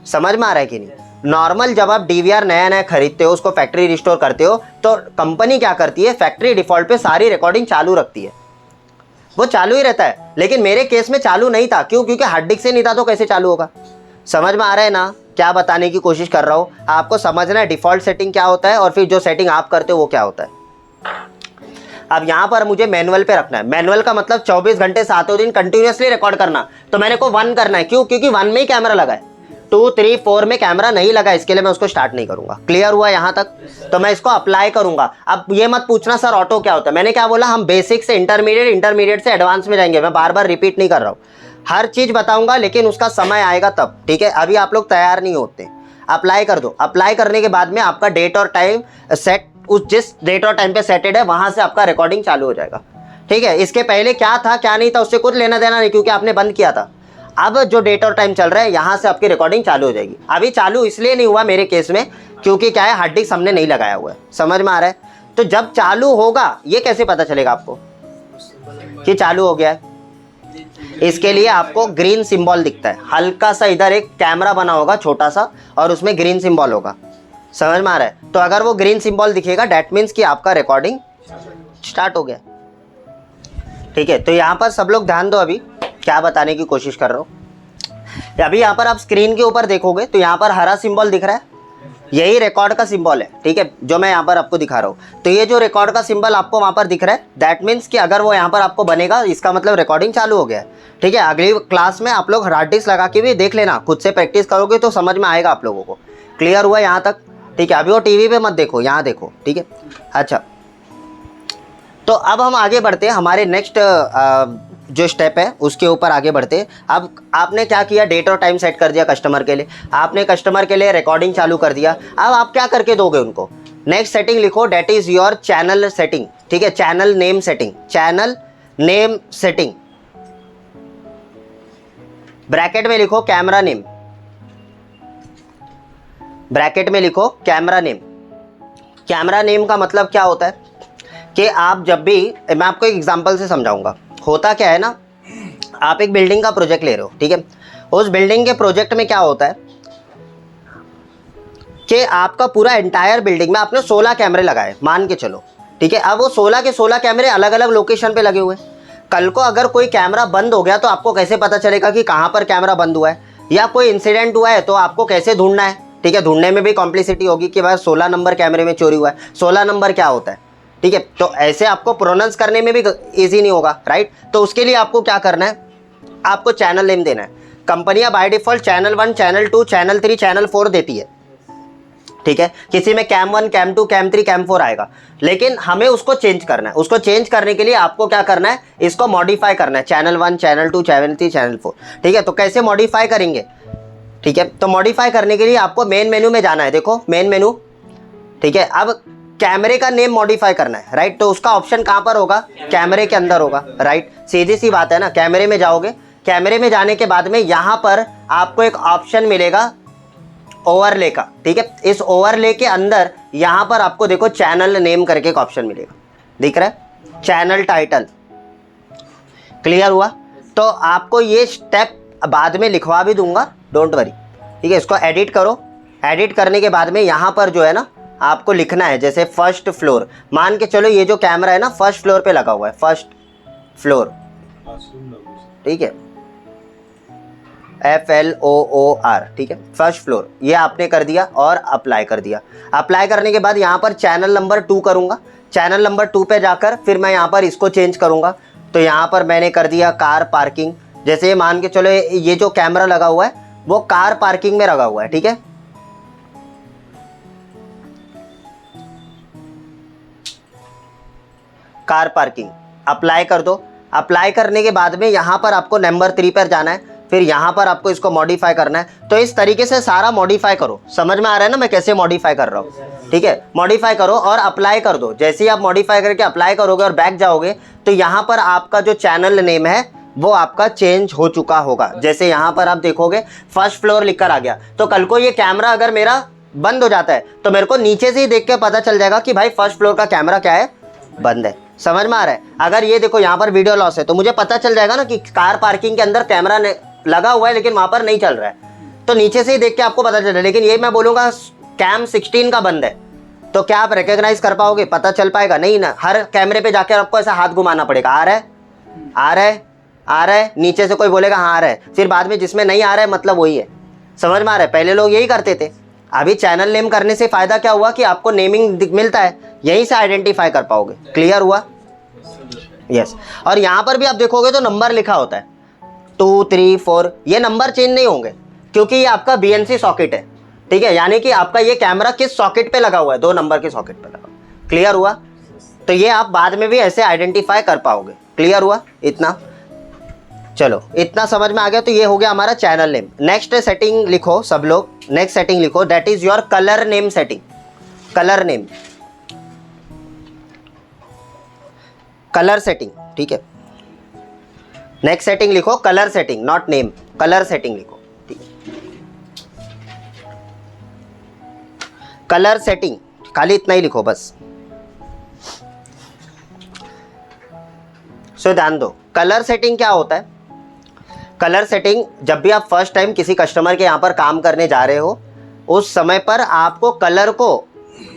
समझ में आ रहा है कि नहीं? नॉर्मल जब आप डीवीआर नया नया खरीदते हो, उसको फैक्ट्री रिस्टोर करते हो, तो कंपनी क्या करती है, फैक्ट्री डिफॉल्ट पे सारी रिकॉर्डिंग चालू रखती है, वो चालू ही रहता है। लेकिन मेरे केस में चालू नहीं था। क्यों? क्योंकि हार्ड डिस्क से नहीं था, तो कैसे चालू होगा? समझ में आ रहा है ना क्या बताने की कोशिश कर रहा हूँ? आपको समझना है डिफॉल्ट सेटिंग क्या होता है और फिर जो सेटिंग आप करते हो वो क्या होता है। अब यहाँ पर मुझे मैनुअल पे रखना है। मैनुअल का मतलब 24 घंटे 7 दिन कंटिन्यूअसली रिकॉर्ड करना। तो मैंने को 1 करना है। क्यों? क्योंकि 1 में ही कैमरा लगा है, 2, 3, 4 में कैमरा नहीं लगा, इसके लिए मैं उसको स्टार्ट नहीं करूंगा। क्लियर हुआ यहाँ तक? तो मैं इसको अप्लाई करूंगा। अब ये मत पूछना सर ऑटो क्या होता है। मैंने क्या बोला, हम बेसिक से इंटरमीडिएट, इंटरमीडिएट से एडवांस में जाएंगे। मैं बार बार रिपीट नहीं कर रहा हूँ, हर चीज बताऊंगा, लेकिन उसका समय आएगा तब, ठीक है। अभी आप लोग तैयार नहीं होते। अप्लाई कर दो। अप्लाई करने के बाद में आपका डेट और टाइम सेट, उस जिस डेट और टाइम पे सेटेड है वहां से आपका रिकॉर्डिंग चालू हो जाएगा, ठीक है। इसके पहले क्या था क्या नहीं था उससे कुछ लेना देना नहीं, क्योंकि आपने बंद किया था। अब जो डेट और टाइम चल रहा है यहाँ से आपकी रिकॉर्डिंग चालू हो जाएगी। अभी चालू इसलिए नहीं हुआ मेरे केस में, क्योंकि क्या है, हार्ड डिस्क हमने नहीं लगाया हुआ है। समझ में आ रहा है? तो जब चालू होगा ये कैसे पता चलेगा आपको कि चालू हो गया है? इसके लिए आपको ग्रीन सिंबल दिखता है, हल्का सा इधर एक कैमरा बना होगा छोटा सा, और उसमें ग्रीन सिंबल होगा। समझ में आ रहा है? तो अगर वो ग्रीन सिंबल दिखेगा, डेट मीन्स कि आपका रिकॉर्डिंग स्टार्ट हो गया, ठीक है। तो यहाँ पर सब लोग ध्यान दो, अभी क्या बताने की कोशिश कर रहा हूँ। अभी यहाँ पर आप स्क्रीन के ऊपर देखोगे तो यहाँ पर हरा सिंबल दिख रहा है, यही रिकॉर्ड का सिंबल है, ठीक है, जो मैं यहाँ पर आपको दिखा रहा हूँ। तो ये जो रिकॉर्ड का सिंबल आपको वहाँ पर दिख रहा है, दैट मीन्स कि अगर वो यहाँ पर आपको बनेगा, इसका मतलब रिकॉर्डिंग चालू हो गया है, ठीक है। अगली क्लास में आप लोग हार्ड डिस्क लगा के भी देख लेना, खुद से प्रैक्टिस करोगे तो समझ में आएगा आप लोगों को। क्लियर हुआ यहाँ तक? ठीक है। अभी वो टीवी पे मत देखो, यहाँ देखो, ठीक है। अच्छा, तो अब हम आगे बढ़ते हैं, हमारे नेक्स्ट जो स्टेप है उसके ऊपर आगे बढ़ते हैं। अब आपने क्या किया, डेट और टाइम सेट कर दिया कस्टमर के लिए, आपने कस्टमर के लिए रिकॉर्डिंग चालू कर दिया। अब आप क्या करके दोगे उनको? नेक्स्ट सेटिंग लिखो, that is your channel setting, ठीक है, channel name setting, channel name setting, bracket में लिखो कैमरा नेम, ब्रैकेट में लिखो कैमरा नेम। कैमरा नेम का मतलब क्या होता है कि आप जब भी, मैं आपको एक एग्जांपल से समझाऊंगा। होता क्या है ना, आप एक बिल्डिंग का प्रोजेक्ट ले रहे हो, ठीक है। उस बिल्डिंग के प्रोजेक्ट में क्या होता है कि आपका पूरा एंटायर बिल्डिंग में आपने 16 कैमरे लगाए, मान के चलो, ठीक है। अब वो 16 के 16 कैमरे अलग अलग लोकेशन पे लगे हुए हैं। कल को अगर कोई कैमरा बंद हो गया तो आपको कैसे पता चलेगा कि कहाँ पर कैमरा बंद हुआ है, या कोई इंसिडेंट हुआ है तो आपको कैसे ढूंढना है, ठीक है। ढूंढने में भी कॉम्प्लिसिटी होगी कि भाई 16 नंबर कैमरे में चोरी हुआ है, 16 नंबर क्या होता है, ठीक है। तो ऐसे आपको प्रोनाउंस करने में भी इजी नहीं होगा, राइट। तो उसके लिए आपको क्या करना है, आपको चैनल नेम देना है। कंपनियां by default channel 1, channel 2, channel 3, channel 4 देती है, ठीक है। किसी में कैम 1, कैम 2, कैम 3, कैम 4 आएगा, लेकिन हमें उसको चेंज करना है। उसको चेंज करने के लिए आपको क्या करना है, इसको मॉडिफाई करना है, चैनल 1, चैनल 2, चैनल 3, चैनल 4, ठीक है। तो कैसे मॉडिफाई करेंगे, ठीक है। तो मॉडिफाई करने के लिए आपको मेन मेनू में जाना है, देखो मेन मेनू, ठीक है। अब कैमरे का नेम मॉडिफाई करना है, राइट। तो उसका ऑप्शन कहां पर होगा, कैमरे के अंदर होगा, राइट। सीधी सी बात है ना। कैमरे में जाओगे, कैमरे में जाने के बाद में यहां पर आपको एक ऑप्शन मिलेगा ओवरले का, ठीक है। इस ओवरले के अंदर यहां पर आपको देखो चैनल नेम करके एक ऑप्शन मिलेगा, दिख रहा है, चैनल टाइटल। क्लियर हुआ? तो आपको ये स्टेप बाद में लिखवा भी दूंगा, डोंट वरी, ठीक है। इसको एडिट करो। एडिट करने के बाद में यहां पर जो है ना आपको लिखना है, जैसे फर्स्ट फ्लोर, मान के चलो ये जो कैमरा है ना फर्स्ट फ्लोर पे लगा हुआ है, फर्स्ट फ्लोर, ठीक है, FLOOR, ठीक है, फर्स्ट फ्लोर। ये आपने कर दिया और अप्लाई कर दिया। अप्लाई करने के बाद यहाँ पर चैनल नंबर 2 करूँगा। चैनल नंबर 2 पे जाकर फिर मैं यहाँ पर इसको चेंज करूँगा। तो यहाँ पर मैंने कर दिया कार पार्किंग। जैसे ये मान के चलो ये जो कैमरा लगा हुआ है वो कार पार्किंग में लगा हुआ है, ठीक है। कार पार्किंग अप्लाई कर दो। अप्लाई करने के बाद में यहाँ पर आपको नंबर 3 पर जाना है, फिर यहाँ पर आपको इसको मॉडिफाई करना है। तो इस तरीके से सारा मॉडिफाई करो। समझ में आ रहा है ना मैं कैसे मॉडिफाई कर रहा हूँ, ठीक है। मॉडिफाई करो और अप्लाई कर दो। जैसे ही आप मॉडिफाई करके अप्लाई करोगे और बैक जाओगे तो यहाँ पर आपका जो चैनल नेम है वो आपका चेंज हो चुका होगा। जैसे यहाँ पर आप देखोगे फर्स्ट फ्लोर लिखकर आ गया। तो कल को ये कैमरा अगर मेरा बंद हो जाता है तो मेरे को नीचे से ही देख के पता चल जाएगा कि भाई फर्स्ट फ्लोर का कैमरा क्या है, बंद है। समझ में आ रहा है। अगर ये देखो यहाँ पर वीडियो लॉस है तो मुझे पता चल जाएगा ना कि कार पार्किंग के अंदर कैमरा लगा हुआ है लेकिन वहां पर नहीं चल रहा है, तो नीचे से ही देख के आपको पता चल रहा है। लेकिन ये मैं बोलूंगा कैम 16 का बंद है तो क्या आप रिकॉग्नाइज कर पाओगे, पता चल पाएगा नहीं ना। हर कैमरे पे जाकर आपको ऐसा हाथ घुमाना पड़ेगा, आ रहा है, आ रहा है, आ रहा है। नीचे से कोई बोलेगा हाँ आ रहा है, फिर बाद में जिसमें नहीं आ रहा है मतलब वही है। समझ में आ रहा है। पहले लोग यही करते थे। अभी चैनल नेम करने से फायदा क्या हुआ कि आपको नेमिंग मिलता है, यहीं से आइडेंटिफाई कर पाओगे। क्लियर हुआ? यस। और यहाँ पर भी आप देखोगे तो नंबर लिखा होता है 2, 3, 4। ये नंबर चेंज नहीं होंगे क्योंकि ये आपका BNC सॉकेट है, ठीक है। यानी कि आपका ये कैमरा किस सॉकेट पे लगा हुआ है, 2 नंबर के सॉकेट पे लगा। क्लियर हुआ? तो ये आप बाद में भी ऐसे आइडेंटिफाई कर पाओगे। क्लियर हुआ इतना? चलो इतना समझ में आ गया। तो ये हो गया हमारा चैनल नेम। नेक्स्ट सेटिंग लिखो सब लोग, नेक्स्ट सेटिंग लिखो, that is your colour name setting. Colour name, colour setting, ठीक है। नेक्स्ट सेटिंग लिखो colour setting, not name, colour setting लिखो, ठीक है। कलर सेटिंग खाली इतना ही लिखो बस। सो ध्यान दो, कलर सेटिंग क्या होता है। कलर सेटिंग जब भी आप फर्स्ट टाइम किसी कस्टमर के यहाँ पर काम करने जा रहे हो उस समय पर आपको कलर को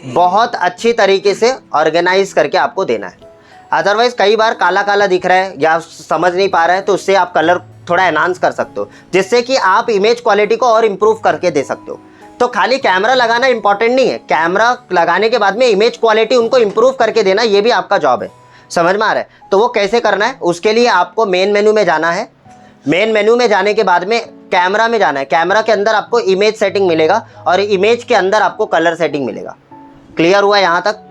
बहुत अच्छी तरीके से ऑर्गेनाइज करके आपको देना है। अदरवाइज कई बार काला काला दिख रहा है या समझ नहीं पा रहा है तो उससे आप कलर थोड़ा एनहांस कर सकते हो, जिससे कि आप इमेज क्वालिटी को और इम्प्रूव करके दे सकते हो। तो खाली कैमरा लगाना इंपॉर्टेंट नहीं है, कैमरा लगाने के बाद में इमेज क्वालिटी उनको इम्प्रूव करके देना ये भी आपका जॉब है। समझ में आ रहा है। तो वो कैसे करना है, उसके लिए आपको मेन मेन्यू में जाना है। मेन मेन्यू में जाने के बाद में कैमरा में जाना है। कैमरा के अंदर आपको इमेज सेटिंग मिलेगा और इमेज के अंदर आपको कलर सेटिंग मिलेगा। क्लियर हुआ यहाँ तक?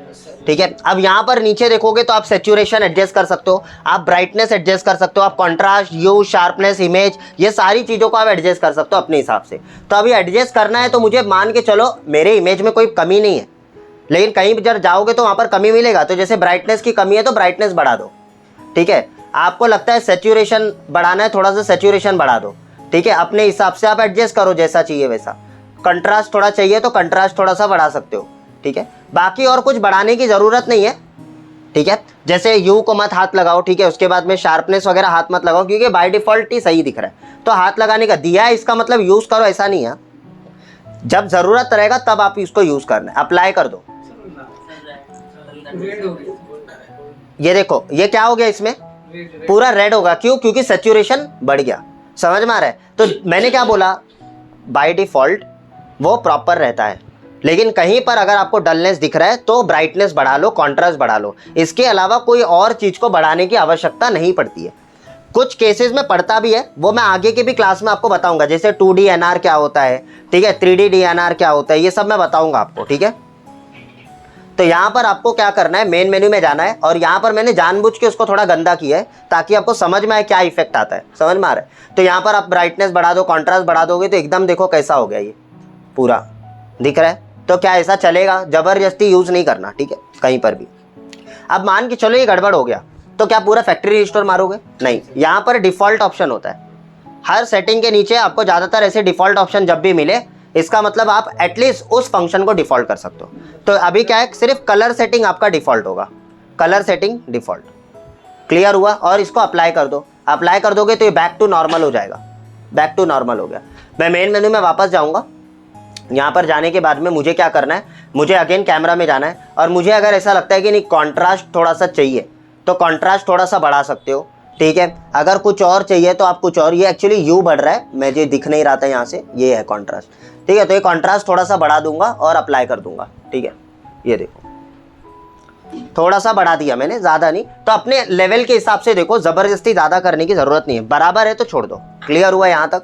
ठीक है। अब यहाँ पर नीचे देखोगे तो आप सैचुरेशन एडजस्ट कर सकते हो, आप ब्राइटनेस एडजस्ट कर सकते हो, आप कॉन्ट्रास्ट, ह्यू, शार्पनेस, इमेज, ये सारी चीज़ों को आप एडजस्ट कर सकते हो अपने हिसाब से। तो अभी एडजस्ट करना है तो मुझे मान के चलो मेरे इमेज में कोई कमी नहीं है, लेकिन कहीं जब जाओगे तो वहाँ पर कमी मिलेगा। तो जैसे ब्राइटनेस की कमी है तो ब्राइटनेस बढ़ा दो, ठीक है। आपको लगता है सैचुरेशन बढ़ाना है, थोड़ा सा सैचुरेशन बढ़ा दो, ठीक है। अपने हिसाब से आप एडजस्ट करो जैसा चाहिए वैसा। कंट्रास्ट थोड़ा चाहिए तो कंट्रास्ट थोड़ा सा बढ़ा सकते हो, ठीक है। बाकी और कुछ बढ़ाने की ज़रूरत नहीं है, ठीक है। जैसे यू को मत हाथ लगाओ, ठीक है। उसके बाद में शार्पनेस वगैरह हाथ मत लगाओ क्योंकि बाय डिफ़ॉल्ट ही सही दिख रहा है। तो हाथ लगाने का दिया है इसका मतलब यूज़ करो ऐसा नहीं है। जब ज़रूरत रहेगा तब आप इसको यूज़ करना है। अप्लाई कर दो। ये देखो ये क्या हो गया, इसमें पूरा रेड होगा। क्यों? क्योंकि सैचुरेशन बढ़ गया। समझ में आ रहा है। तो मैंने क्या बोला, बाय डिफ़ॉल्ट वो प्रॉपर रहता है, लेकिन कहीं पर अगर आपको डलनेस दिख रहा है तो ब्राइटनेस बढ़ा लो, कॉन्ट्रास्ट बढ़ा लो। इसके अलावा कोई और चीज़ को बढ़ाने की आवश्यकता नहीं पड़ती है। कुछ केसेस में पड़ता भी है, वो मैं आगे के भी क्लास में आपको बताऊंगा। जैसे 2D NR क्या होता है, ठीक है, 3D DNR क्या होता है, ये सब मैं बताऊंगा आपको, ठीक है। तो यहाँ पर आपको क्या करना है, मेन मेन्यू में जाना है और यहाँ पर मैंने जानबूझ के उसको थोड़ा गंदा किया है ताकि आपको समझ में आए क्या इफेक्ट आता है। समझ में आ रहा है। तो यहाँ पर आप ब्राइटनेस बढ़ा दो, कॉन्ट्रास्ट बढ़ा दोगे तो एकदम देखो कैसा हो गया, ये पूरा दिख रहा है। तो क्या ऐसा चलेगा? ज़बरदस्ती यूज़ नहीं करना, ठीक है, कहीं पर भी। अब मान के चलो ये गड़बड़ हो गया तो क्या पूरा फैक्ट्री रिस्टोर मारोगे? नहीं, यहाँ पर डिफ़ॉल्ट ऑप्शन होता है। हर सेटिंग के नीचे आपको ज़्यादातर ऐसे डिफ़ॉल्ट ऑप्शन जब भी मिले, इसका मतलब आप एटलीस्ट उस फंक्शन को डिफ़ॉल्ट कर सकते हो। तो अभी क्या है, सिर्फ कलर सेटिंग आपका डिफ़ॉल्ट होगा, कलर सेटिंग डिफ़ॉल्ट। क्लियर हुआ? और इसको अप्लाई कर दो। अप्लाई कर दोगे तो ये बैक टू नॉर्मल हो जाएगा। बैक टू नॉर्मल हो गया। मैं मेन मेन्यू में वापस जाऊँगा। यहाँ पर जाने के बाद में मुझे क्या करना है, मुझे अगेन कैमरा में जाना है और मुझे अगर ऐसा लगता है कि नहीं कॉन्ट्रास्ट थोड़ा सा चाहिए तो कॉन्ट्रास्ट थोड़ा सा बढ़ा सकते हो, ठीक है। अगर कुछ और चाहिए तो आप कुछ और, ये एक्चुअली यू बढ़ रहा है, मुझे दिख नहीं रहा था यहाँ से, ये है कॉन्ट्रास्ट, ठीक है। तो ये कॉन्ट्रास्ट थोड़ा सा बढ़ा दूंगा और अप्लाई कर दूंगा, ठीक है। ये देखो थोड़ा सा बढ़ा दिया मैंने, ज़्यादा नहीं। तो अपने लेवल के हिसाब से देखो, ज़बरदस्ती ज़्यादा करने की ज़रूरत नहीं है, बराबर है तो छोड़ दो। क्लियर हुआ यहाँ तक?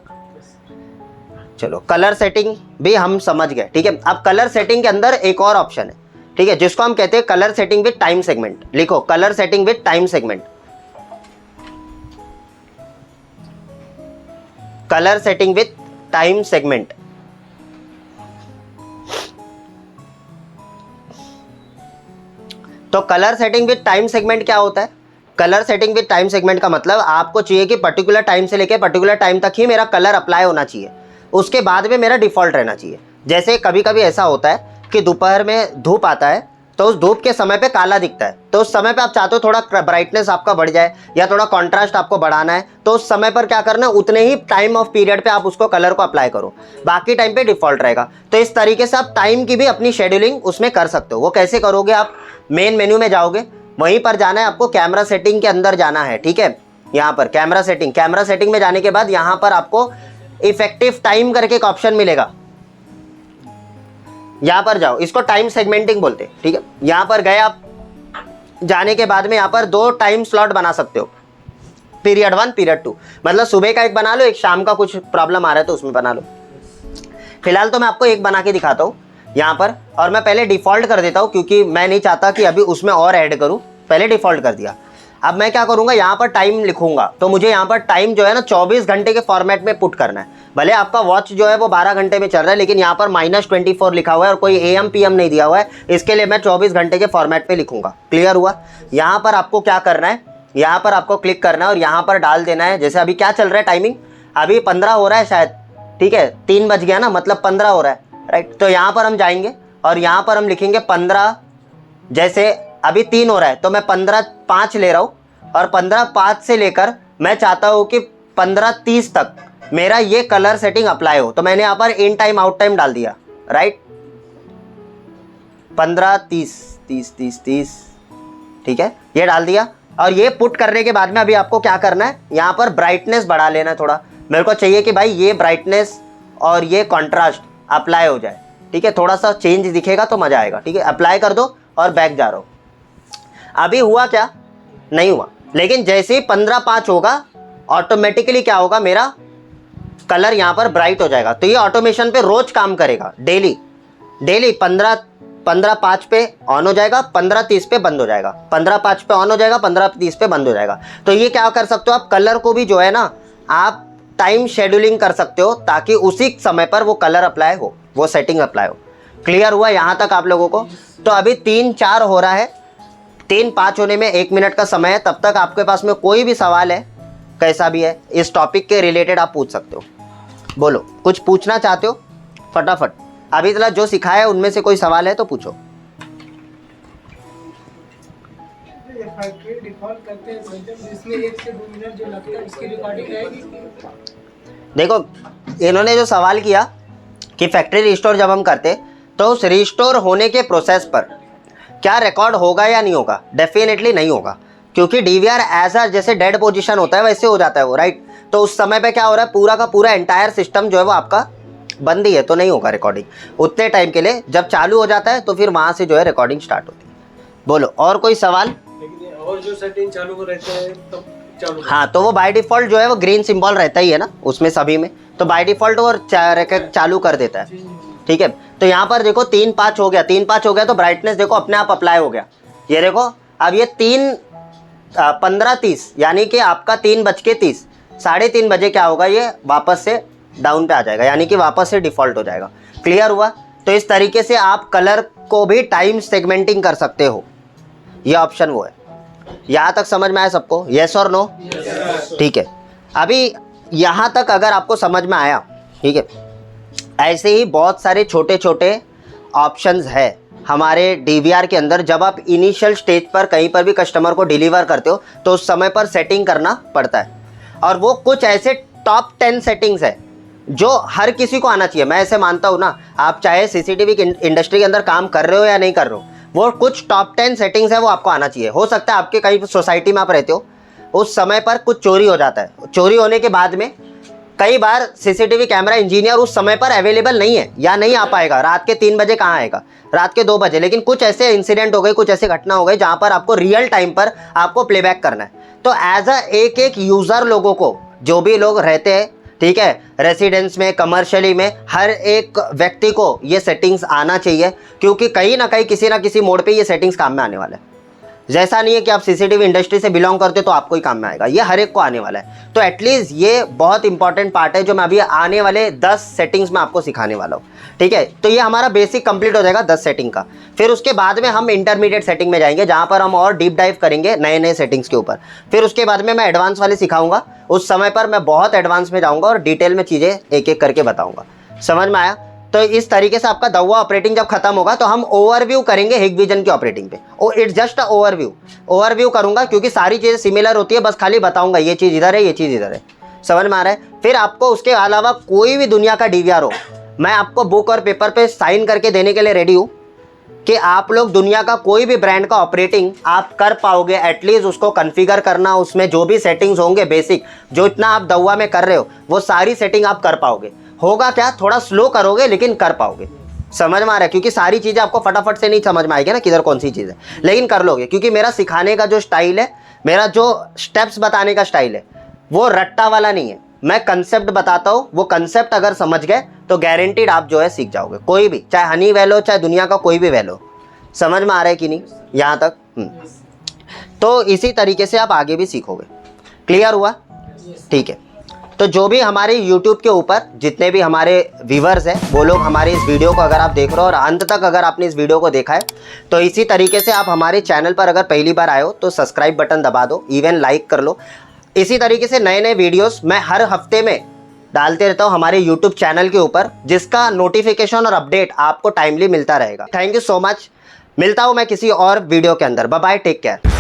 चलो कलर सेटिंग भी हम समझ गए, ठीक है। अब कलर सेटिंग के अंदर एक और ऑप्शन है, ठीक है, जिसको हम कहते हैं colour setting with time segment. लिखो colour setting with time segment. Colour setting with time segment. तो colour setting with time segment क्या होता है? Colour setting with time segment का मतलब आपको चाहिए कि पर्टिकुलर टाइम से लेके पर्टिकुलर टाइम तक ही मेरा कलर अप्लाई होना चाहिए, उसके बाद में मेरा डिफ़ॉल्ट रहना चाहिए। जैसे कभी कभी ऐसा होता है कि दोपहर में धूप आता है, तो उस धूप के समय पे काला दिखता है, तो उस समय पे आप चाहते हो थोड़ा ब्राइटनेस आपका बढ़ जाए या थोड़ा कॉन्ट्रास्ट आपको बढ़ाना है, तो उस समय पर क्या करना है, उतने ही टाइम ऑफ पीरियड पे आप उसको कलर को अप्लाई करो, बाकी टाइम पे डिफ़ॉल्ट रहेगा। तो इस तरीके से आप टाइम की भी अपनी शेड्यूलिंग उसमें कर सकते हो। वो कैसे करोगे? आप मेन मेन्यू में जाओगे, वहीं पर जाना है आपको, कैमरा सेटिंग के अंदर जाना है, ठीक है। यहाँ पर कैमरा सेटिंग में जाने के बाद यहाँ पर आपको इफेक्टिव टाइम करके एक ऑप्शन मिलेगा, यहाँ पर जाओ, इसको टाइम सेगमेंटिंग बोलते हैं, ठीक है। यहाँ पर गए आप, जाने के बाद में यहाँ पर 2 टाइम स्लॉट बना सकते हो, पीरियड 1 पीरियड 2, मतलब सुबह का एक बना लो, एक शाम का कुछ प्रॉब्लम आ रहा है तो उसमें बना लो। फिलहाल तो मैं आपको एक बना के दिखाता हूँ यहाँ पर, और मैं पहले डिफ़ॉल्ट कर देता हूँ क्योंकि मैं नहीं चाहता कि अभी उसमें और ऐड करूँ, पहले डिफ़ॉल्ट कर दिया। अब मैं क्या करूँगा, यहाँ पर टाइम लिखूंगा, तो मुझे यहाँ पर टाइम जो है ना 24 घंटे के फॉर्मेट में पुट करना है। भले आपका वॉच जो है वो 12 घंटे में चल रहा है, लेकिन यहाँ पर -24 लिखा हुआ है और कोई AM PM नहीं दिया हुआ है, इसके लिए मैं 24 घंटे के फॉर्मेट पे लिखूंगा। क्लियर हुआ? यहाँ पर आपको क्या करना है, यहाँ पर आपको क्लिक करना है और यहाँ पर डाल देना है, जैसे अभी क्या चल रहा है टाइमिंग, अभी 15 हो रहा है शायद, ठीक है, 3 बज गया ना, मतलब 15 हो रहा है, राइट। तो यहाँ पर हम जाएंगे और यहाँ पर हम लिखेंगे 15, जैसे अभी 3 हो रहा है तो मैं 15:05 ले रहा हूँ, और 15:05 से लेकर मैं चाहता हूँ कि 15:30 तक मेरा ये कलर सेटिंग अप्लाई हो, तो मैंने यहाँ पर इन टाइम आउट टाइम डाल दिया, राइट। 15:30 30 ठीक है, ये डाल दिया। और ये पुट करने के बाद में अभी आपको क्या करना है, यहाँ पर ब्राइटनेस बढ़ा लेना है थोड़ा। मेरे को चाहिए कि भाई ये ब्राइटनेस और ये कॉन्ट्रास्ट अप्लाई हो जाए, ठीक है, थोड़ा सा चेंज दिखेगा तो मज़ा आएगा, ठीक है। अप्लाई कर दो और बैक जा रहा हूँ। अभी हुआ क्या? नहीं हुआ, लेकिन जैसे ही 15:05 होगा ऑटोमेटिकली क्या होगा, मेरा कलर यहाँ पर ब्राइट हो जाएगा। तो ये ऑटोमेशन पे रोज काम करेगा, डेली 15:05 पे ऑन हो जाएगा, 15:30 पे बंद हो जाएगा, 15:05 पे ऑन हो जाएगा, 15:30 पे बंद हो जाएगा। तो ये क्या कर सकते हो आप, कलर को भी जो है ना आप टाइम शेड्यूलिंग कर सकते हो, ताकि उसी समय पर वो कलर अप्लाई हो, वो सेटिंग अप्लाई हो। क्लियर हुआ यहाँ तक आप लोगों को? तो अभी 3:04 हो रहा है, 3:05 होने में 1 मिनट का समय है। तब तक आपके पास में कोई भी सवाल है, कैसा भी है, इस टॉपिक के रिलेटेड आप पूछ सकते हो। बोलो, कुछ पूछना चाहते हो फटाफट। अभी तक जो सिखाया है उनमें से कोई सवाल है तो पूछो। डिफॉल्ट करते हैं जिसमें 1 से 2 मिनट जो लगता है उसकी रिकॉर्डिंग रहेगी। देखो, इन्होंने जो सवाल किया कि फैक्ट्री रिस्टोर जब हम करते तो उस रिस्टोर होने के प्रोसेस पर क्या रिकॉर्ड होगा या नहीं होगा? डेफिनेटली नहीं होगा, क्योंकि DVR ऐसा जैसे डेड पोजीशन होता है वैसे हो जाता है वो, राइट। तो उस समय पे क्या हो रहा है, पूरा का पूरा एंटायर सिस्टम जो है वो आपका बंद ही है, तो नहीं होगा रिकॉर्डिंग उतने टाइम के लिए। जब चालू हो जाता है तो फिर वहाँ से जो है रिकॉर्डिंग स्टार्ट होती है। बोलो, और कोई सवाल? लेकिन ये और जो सेटिंग चालू को रहते हैं तब चालू हाँ, तो वो बाय डिफ़ॉल्ट जो है वो ग्रीन सिंबल रहता ही है ना उसमें सभी में, तो बाय डिफ़ॉल्ट वो चालू कर देता है, ठीक है। तो यहाँ पर देखो 3:05 हो गया, 3:05 हो गया तो ब्राइटनेस देखो अपने आप अप्लाई हो गया। ये देखो अब ये 15:30 यानी कि आपका 3:30 3:30 बजे क्या होगा, ये वापस से डाउन पे आ जाएगा, यानी कि वापस से डिफ़ॉल्ट हो जाएगा। क्लियर हुआ? तो इस तरीके से आप कलर को भी टाइम सेगमेंटिंग कर सकते हो, ये ऑप्शन वो है। यहाँ तक समझ में आया सबको? येस और नो? ठीक है। अभी यहाँ तक अगर आपको समझ में आया, ठीक है, ऐसे ही बहुत सारे छोटे छोटे ऑप्शंस है हमारे DVR के अंदर। जब आप इनिशियल स्टेज पर कहीं पर भी कस्टमर को डिलीवर करते हो तो उस समय पर सेटिंग करना पड़ता है, और वो कुछ ऐसे टॉप 10 सेटिंग्स है जो हर किसी को आना चाहिए। मैं ऐसे मानता हूँ ना, आप चाहे CCTV की इंडस्ट्री के अंदर काम कर रहे हो या नहीं कर रहे हो, वो कुछ टॉप 10 सेटिंग्स है वो आपको आना चाहिए। हो सकता है आपके कहीं सोसाइटी में आप रहते हो, उस समय पर कुछ चोरी हो जाता है, चोरी होने के बाद में कई बार सीसीटीवी कैमरा इंजीनियर उस समय पर अवेलेबल नहीं है या नहीं आ पाएगा, रात के 3 बजे कहाँ आएगा, रात के 2 बजे। लेकिन कुछ ऐसे इंसिडेंट हो गए, कुछ ऐसे घटना हो गई जहाँ पर आपको रियल टाइम पर आपको प्लेबैक करना है। तो एज अ एक यूज़र लोगों को, जो भी लोग रहते हैं, ठीक है, रेसिडेंस में, कमर्शियली में, हर एक व्यक्ति को ये सेटिंग्स आना चाहिए, क्योंकि कहीं ना कहीं किसी ना किसी मोड पे ये सेटिंग्स काम में आने वाला है। जैसा नहीं है कि आप सीसीटीवी इंडस्ट्री से बिलोंग करते हो तो आपको ही काम में आएगा, ये हर एक को आने वाला है। तो एटलीस्ट ये बहुत इंपॉर्टेंट पार्ट है जो मैं अभी आने वाले 10 सेटिंग्स में आपको सिखाने वाला हूँ, ठीक है। तो ये हमारा बेसिक कंप्लीट हो जाएगा 10 सेटिंग का। फिर उसके बाद में हम इंटरमीडिएट सेटिंग में जाएंगे, जहाँ पर हम और डीप डाइव करेंगे नए नए सेटिंग्स के ऊपर। फिर उसके बाद में मैं एडवांस वाले सिखाऊंगा, उस समय पर मैं बहुत एडवांस में जाऊँगा और डिटेल में चीज़ें एक एक करके बताऊँगा। समझ में आया? तो इस तरीके से आपका दवा ऑपरेटिंग जब खत्म होगा तो हम ओवरव्यू करेंगे हिगविजन की ऑपरेटिंग पे। इट्स जस्ट अ ओवरव्यू करूंगा, क्योंकि सारी चीज़ें सिमिलर होती है, बस खाली बताऊंगा ये चीज़ इधर है, ये चीज़ इधर है। समझ में आ रहा है? फिर आपको उसके अलावा कोई भी दुनिया का डीवीआर हो, मैं आपको बुक और पेपर पे साइन करके देने के लिए रेडी हूँ कि आप लोग दुनिया का कोई भी ब्रांड का ऑपरेटिंग आप कर पाओगे। एटलीस्ट उसको कॉन्फ़िगर करना, उसमें जो भी सेटिंग्स होंगे बेसिक, जो इतना आप दवा में कर रहे हो, वो सारी सेटिंग आप कर पाओगे। होगा क्या, थोड़ा स्लो करोगे लेकिन कर पाओगे। समझ में आ रहा है? क्योंकि सारी चीज़ें आपको फटाफट से नहीं समझ में आएगी ना किधर कौन सी चीज़ है, लेकिन कर लोगे, क्योंकि मेरा सिखाने का जो स्टाइल है, मेरा जो स्टेप्स बताने का स्टाइल है, वो रट्टा वाला नहीं है। मैं कंसेप्ट बताता हूँ, वो कंसेप्ट अगर समझ गए तो गारंटीड आप जो है सीख जाओगे, कोई भी, चाहे हनी वेल हो, चाहे दुनिया का कोई भी वेल हो। समझ में आ रहा है कि नहीं यहाँ तक? तो इसी तरीके से आप आगे भी सीखोगे। क्लियर हुआ? ठीक है। तो जो भी हमारे YouTube के ऊपर जितने भी हमारे व्यूवर्स हैं, वो लोग हमारे इस वीडियो को अगर आप देख रहे हो और अंत तक अगर आपने इस वीडियो को देखा है, तो इसी तरीके से आप हमारे चैनल पर अगर पहली बार आए हो तो सब्सक्राइब बटन दबा दो, इवन लाइक कर लो। इसी तरीके से नए नए वीडियोस मैं हर हफ्ते में डालते रहता हूँ हमारे YouTube चैनल के ऊपर, जिसका नोटिफिकेशन और अपडेट आपको टाइमली मिलता रहेगा। Thank you so much. मिलता हूँ मैं किसी और वीडियो के अंदर। Bye bye, take care.